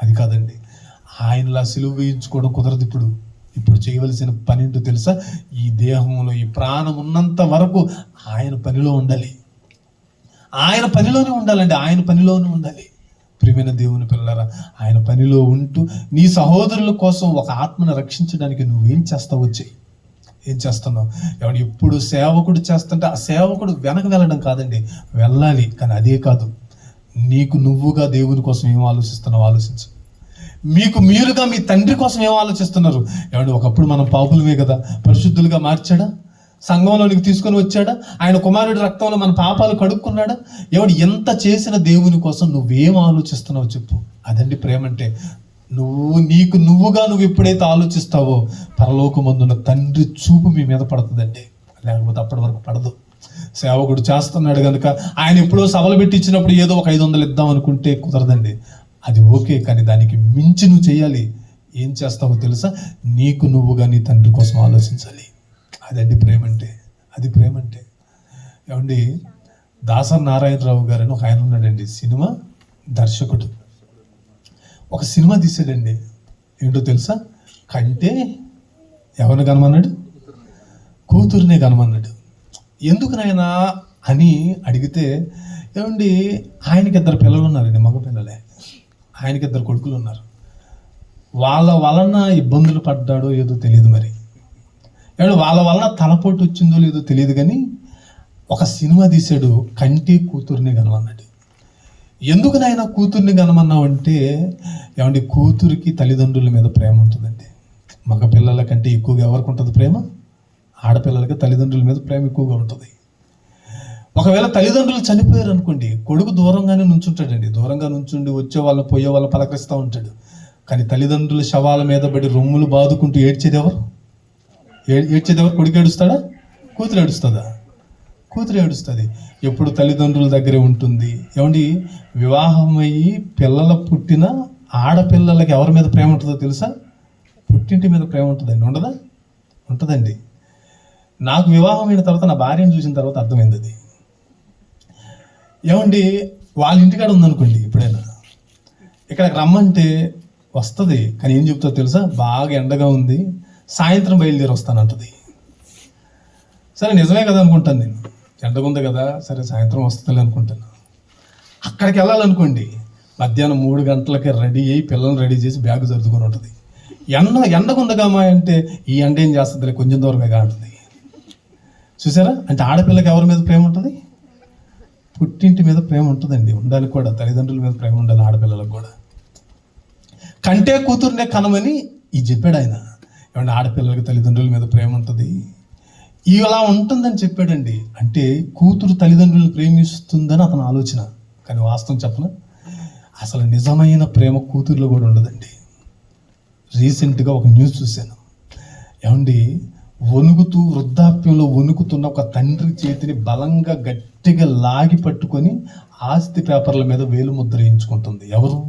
అది కాదండి. ఆయనలా సిలువ వేయించుకోవడం కుదరదు. ఇప్పుడు చేయవలసిన పని ఏంటో తెలుసా? ఈ దేహంలో ఈ ప్రాణం ఉన్నంత వరకు ఆయన పనిలో ఉండాలి. ఆయన పనిలోనే ఉండాలండి. ఆయన పనిలోనే ఉండాలి. ప్రియమైన దేవుని పిల్లలారా, ఆయన పనిలో ఉంటూ నీ సహోదరుల కోసం ఒక ఆత్మను రక్షించడానికి నువ్వేం చేస్తావో చెయ్యి. ఏం చేస్తున్నావు? ఎవడు ఎప్పుడు సేవకుడు చేస్తుంటే ఆ సేవకుడు వెనక వెళ్ళడం కాదండి, వెళ్ళాలి. కానీ అదే కాదు, నీకు నువ్వుగా దేవుని కోసం ఏం ఆలోచిస్తున్నావు ఆలోచించు. మీకు మీరుగా మీ తండ్రి కోసం ఏం ఆలోచిస్తున్నారు? ఏమంటే ఒకప్పుడు మనం పాపులమే కదా, పరిశుద్ధులుగా మార్చాడా? సంఘంలోనికి తీసుకొని వచ్చాడా? ఆయన కుమారుడి రక్తంలో మన పాపాలు కడుక్కున్నాడా? ఎవడు ఎంత చేసిన దేవుని కోసం నువ్వేం ఆలోచిస్తున్నావు చెప్పు. అదండి ప్రేమ అంటే. నీకు నువ్వుగా నువ్వు ఎప్పుడైతే ఆలోచిస్తావో పరలోకమందున్న తండ్రి చూపు మీ మీద పడుతుందండి. లేకపోతే అప్పటి వరకు పడదు. సేవకుడు చేస్తున్నాడు కనుక ఆయన ఎప్పుడో సభలు పెట్టించినప్పుడు ఏదో ఒక 500 ఇద్దాం అనుకుంటే కుదరదండి. అది ఓకే, కానీ దానికి మించి నువ్వు చేయాలి. ఏం చేస్తావో తెలుసా? నీకు నువ్వుగా నీ తండ్రి కోసం ఆలోచించాలి. అదండి ప్రేమ అంటే. అది ప్రేమ అంటే. ఏమండి, దాసరి నారాయణరావు గారు అని ఒక ఆయన ఉన్నాడండి, సినిమా దర్శకుడు. ఒక సినిమా తీసాడండి. ఏంటో తెలుసా? కంటే ఎవరిని కనమన్నాడు? కూతురునే కనమన్నాడు. ఎందుకు నాయనా అని అడిగితే, ఏమండి ఆయనకి 2 పిల్లలు ఉన్నారండి, మగ పిల్లలే. ఆయనకి 2 కొడుకులు ఉన్నారు. వాళ్ళ వలన ఇబ్బందులు పడ్డాడో ఏదో తెలియదు మరి. ఏమంటే వాళ్ళ వలన తలపోటు వచ్చిందో లేదో తెలియదు, కానీ ఒక సినిమా తీశాడు, కంటి కూతుర్ని కనమన్నాడు. ఎందుకు నాయన కూతుర్ని కనమన్నావు అంటే, ఏమంటే కూతురికి తల్లిదండ్రుల మీద ప్రేమ ఉంటుందండి. మగ పిల్లల కంటే ఎక్కువగా ఎవరికి ఉంటుంది ప్రేమ? ఆడపిల్లలకి తల్లిదండ్రుల మీద ప్రేమ ఎక్కువగా ఉంటుంది. ఒకవేళ తల్లిదండ్రులు చనిపోయారు అనుకోండి, కొడుకు దూరంగానే నుంచుంటాడండి. దూరంగా నుంచుండి వచ్చే వాళ్ళు పోయే వాళ్ళు పలకరిస్తూ ఉంటాడు. కానీ తల్లిదండ్రుల శవాల మీద పడి రొమ్ములు బాదుకుంటూ ఏడ్చేది ఎవరు? కొడుకు ఏడుస్తాడా? కూతురు ఏడుస్తుందా? కూతురు ఏడుస్తుంది. ఎప్పుడు తల్లిదండ్రుల దగ్గరే ఉంటుంది. ఏమండి, వివాహం అయ్యి పిల్లల పుట్టిన ఆడపిల్లలకి ఎవరి మీద ప్రేమ ఉంటుందో తెలుసా? పుట్టింటి మీద ప్రేమ ఉంటుందండి. ఉండదా? ఉంటుందండి. నాకు వివాహం అయిన తర్వాత నా భార్యను చూసిన తర్వాత అర్థమైంది అది. ఏమండి, వాళ్ళ ఇంటికాడ ఉందనుకోండి, ఎప్పుడైనా ఇక్కడికి రమ్మంటే వస్తుంది. కానీ ఏం చెప్తుందో తెలుసా? బాగా ఎండగా ఉంది, సాయంత్రం బయలుదేరి వస్తానంటది. సరే నిజమే కదా అనుకుంటాను నేను. ఎండగా ఉంది కదా, సరే సాయంత్రం వస్తుంది అనుకుంటాను. అక్కడికి వెళ్ళాలనుకోండి, మధ్యాహ్నం 3 గంటలకి రెడీ అయ్యి పిల్లల్ని రెడీ చేసి బ్యాగ్ సర్దుకొని ఉంటుంది. ఎండగా ఉందగామా అంటే, ఈ ఎండ ఏం చేస్తుంది, కొంచెం దూరమే కాంటుంది. చూసారా? అంటే ఆడపిల్లకి ఎవరి మీద ప్రేమ ఉంటుంది? పుట్టింటి మీద ప్రేమ ఉంటుందండి. ఉండాలి కూడా, తల్లిదండ్రుల మీద ప్రేమ ఉండాలి ఆడపిల్లలకు కూడా. కంటే కూతుర్నే కనమని ఇది చెప్పాడు ఆయన. ఏమంటే ఆడపిల్లలకి తల్లిదండ్రుల మీద ప్రేమ ఉంటుంది, ఇలా ఉంటుందని చెప్పాడండి. అంటే కూతురు తల్లిదండ్రులను ప్రేమిస్తుందని అతని ఆలోచన. కానీ వాస్తవం చెప్పనా, అసలు నిజమైన ప్రేమ కూతురులో కూడా ఉండదండి. రీసెంట్గా ఒక న్యూస్ చూశాను. ఏమండి, వృద్ధాప్యంలో వణుకుతున్న ఒక తండ్రి చేతిని బలంగా గట్టిగా లాగి పట్టుకొని ఆస్తి పేపర్ల మీద వేలు ముద్ర వేయించుకుంటుంది. ఎవరు?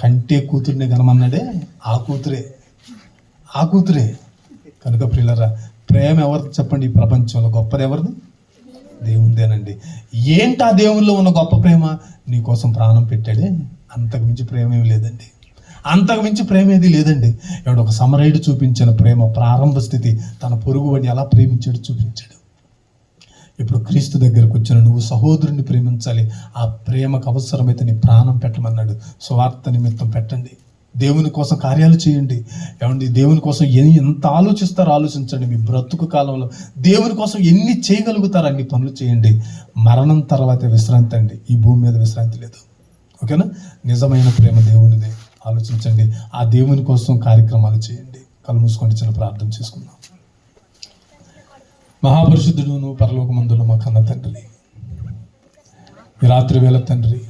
కంటే కూతుర్ని కనమన్నాడే ఆ కూతురే. కనుక ప్రియులారా, ప్రేమ ఎవరిది చెప్పండి? ఈ ప్రపంచంలో గొప్పది ఎవరిది? దేవుందేనండి. ఏంటి ఆ దేవుల్లో ఉన్న గొప్ప ప్రేమ? నీ కోసం ప్రాణం పెట్టాడే, అంతకు మించి ప్రేమ ఏమి లేదండి. అంతకు మించి ప్రేమ ఏది లేదండి. ఎవడు ఒక సమరయుడు చూపించిన ప్రేమ ప్రారంభ స్థితి, తన పొరుగువాడిని ఎలా ప్రేమించాడు చూపించాడు. ఇప్పుడు క్రీస్తు దగ్గరకు వచ్చిన నువ్వు సహోదరుని ప్రేమించాలి. ఆ ప్రేమకు అవసరమైతే నీ ప్రాణం పెట్టమన్నాడు. స్వార్థ నిమిత్తం పెట్టండి, దేవుని కోసం కార్యాలు చేయండి. ఏమండి, దేవుని కోసం ఎంత ఆలోచిస్తారో ఆలోచించండి. మీ బ్రతుకు కాలంలో దేవుని కోసం ఎన్ని చేయగలుగుతారో అన్ని పనులు చేయండి. మరణం తర్వాత విశ్రాంతి అండి, ఈ భూమి మీద విశ్రాంతి లేదు. ఓకేనా? నిజమైన ప్రేమ దేవునిదే. ఆలోచించండి, ఆ దేవుని కోసం కార్యక్రమాలు చేయండి. కళ్ళు మూసుకొని చిన్న ప్రార్థన చేసుకుందాం. మహాపరిశుద్ధుడును పరలోకమందున్న మా కన్న తండ్రి, ఈ రాత్రి వేళ తండ్రి,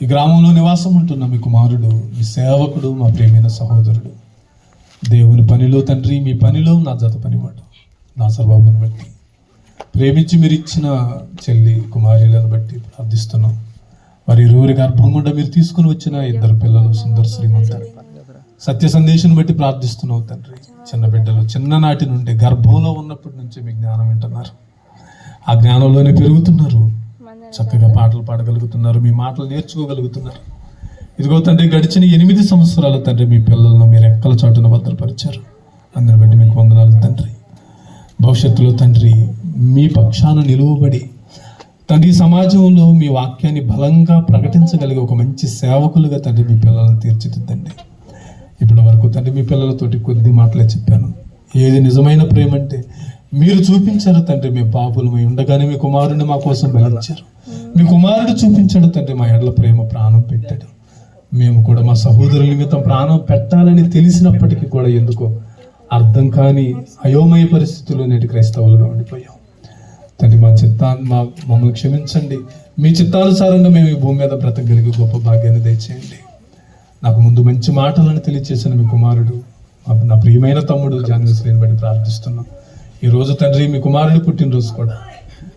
ఈ గ్రామంలో నివాసం ఉంటున్న మీ కుమారుడు, మీ సేవకుడు, మా ప్రియమైన సహోదరుడు, దేవుని పనిలో తండ్రి, మీ పనిలో నా జత పనివాడు నా సర్వబాబుని బట్టి, ప్రేమించి మీరు ఇచ్చిన చెల్లి కుమారులను బట్టి ప్రార్థిస్తున్నాం. వారి ఇరువురి గర్భం గుండా మీరు తీసుకుని వచ్చిన 2 పిల్లలు సుందర శ్రీమంతుడు సత్య సందేశం బట్టి ప్రార్థిస్తున్నావు తండ్రి. చిన్న బిడ్డలు చిన్ననాటి నుండి గర్భంలో ఉన్నప్పటి నుంచి మీ జ్ఞానం వింటున్నారు, ఆ జ్ఞానంలోనే పెరుగుతున్నారు, చక్కగా పాటలు పాడగలుగుతున్నారు, మీ మాటలు నేర్చుకోగలుగుతున్నారు. ఇదిగో తండ్రి, గడిచిన 8 సంవత్సరాలు తండ్రి మీ పిల్లలను మీరు ఎక్కల చాటున భద్రపరిచారు. అందుని బట్టి మీకు వందనాలు తండ్రి. భవిష్యత్తులో తండ్రి మీ పక్షాన నిలువబడి తండ్రి సమాజంలో మీ వాక్యాన్ని బలంగా ప్రకటించగలిగే ఒక మంచి సేవకులుగా తండ్రి మీ పిల్లలను తీర్చిదిద్దండి. ఇప్పటి వరకు తండ్రి మీ పిల్లలతోటి కొద్ది మాటలే చెప్పాను. ఏది నిజమైన ప్రేమ అంటే మీరు చూపించారు తండ్రి. మీ పాపులమై ఉండగానే మీ కుమారుడిని మా కోసం బలిచ్చారు. మీ కుమారుడు చూపించాడు తండ్రి, మా ఎడల ప్రేమ ప్రాణం పెట్టాడు. మేము కూడా మా సహోదరుల నిమిత్తం ప్రాణం పెట్టాలని తెలిసినప్పటికీ కూడా ఎందుకో అర్థం కాని అయోమయ పరిస్థితుల్లో నేటి క్రైస్తవులుగా ఉండిపోయాం తండ్రి. మమ్మల్ని క్షమించండి. మీ చిత్తానుసారంగా మేము ఈ భూమి మీద బ్రతకగలిగే గొప్ప భాగ్యాన్ని దయచేయండి. నాకు ముందు మంచి మాటలను తెలియచేసిన మీ కుమారుడు, నా ప్రియమైన తమ్ముడు జాన్వేశ్వరిని బట్టి ప్రార్థిస్తున్నాం. ఈరోజు తండ్రి మీ కుమారుడి పుట్టినరోజు కూడా,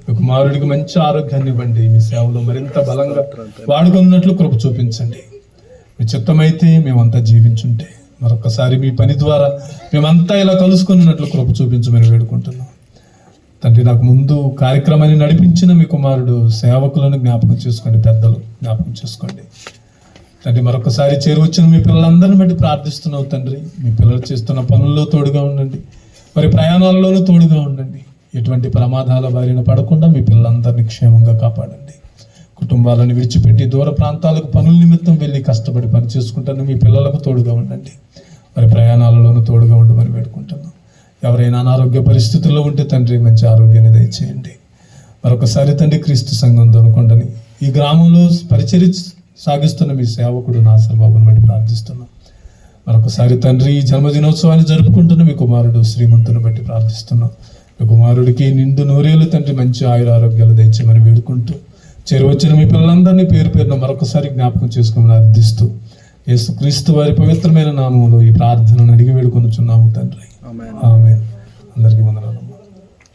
మీ కుమారుడికి మంచి ఆరోగ్యాన్ని ఇవ్వండి. మీ సేవలో మరింత బలంగా వాడుకున్నట్లు కృప చూపించండి. మీ చిత్తమైతే మేమంతా జీవించుంటే మరొకసారి మీ పని ద్వారా మేమంతా ఇలా కలుసుకున్నట్లు కృప చూపించమని వేడుకుంటున్నాం తండ్రి. నాకు ముందు కార్యక్రమాన్ని నడిపించిన మీ కుమారుడు సేవకులను జ్ఞాపకం చేసుకోండి, పెద్దలు జ్ఞాపకం చేసుకోండి తండ్రి. మరొకసారి చేరువచ్చిన మీ పిల్లలందరిని బట్టి ప్రార్థిస్తున్నావు తండ్రి. మీ పిల్లలు చేస్తున్న పనుల్లో తోడుగా ఉండండి, వారి ప్రయాణాలలోనూ తోడుగా ఉండండి. ఎటువంటి ప్రమాదాల బారిన పడకుండా మీ పిల్లలందరినీ క్షేమంగా కాపాడండి. కుటుంబాలను విడిచిపెట్టి దూర ప్రాంతాలకు పనుల నిమిత్తం వెళ్ళి కష్టపడి పని చేసుకుంటున్న మీ పిల్లలకు తోడుగా ఉండండి, వారి ప్రయాణాలలోనూ తోడుగా ఉండమని వేడుకుంటున్నాం. ఎవరైనా అనారోగ్య పరిస్థితుల్లో ఉంటే తండ్రి మంచి ఆరోగ్యాన్ని దయచేయండి. మరొకసారి తండ్రి క్రీస్తు సంఘం దొనకొండని ఈ గ్రామంలో పరిచర్య సాగిస్తున్న మీ సేవకుడు నాసర్ బాబుని బట్టి ప్రార్థిస్తున్నాం. మరొకసారి తండ్రి ఈ జన్మదినోత్సవాన్ని జరుపుకుంటున్న మీ కుమారుడు శ్రీమంతుని బట్టి ప్రార్థిస్తున్నాం. మీ కుమారుడికి నిండు నూరేళ్ళు తండ్రి మంచి ఆయుర ఆరోగ్యాలు దయచేయమని వేడుకుంటూ చేరువచ్చిన మీ పిల్లలందరినీ పేరు పేరున మరొకసారి జ్ఞాపకం చేసుకోమని అర్థిస్తూ యేసుక్రీస్తు వారి పవిత్రమైన నామములో ఈ ప్రార్థనను అడిగి వేడుకొనుచున్నాము తండ్రి. ఆమేన్. అందరికీ వందనాలు.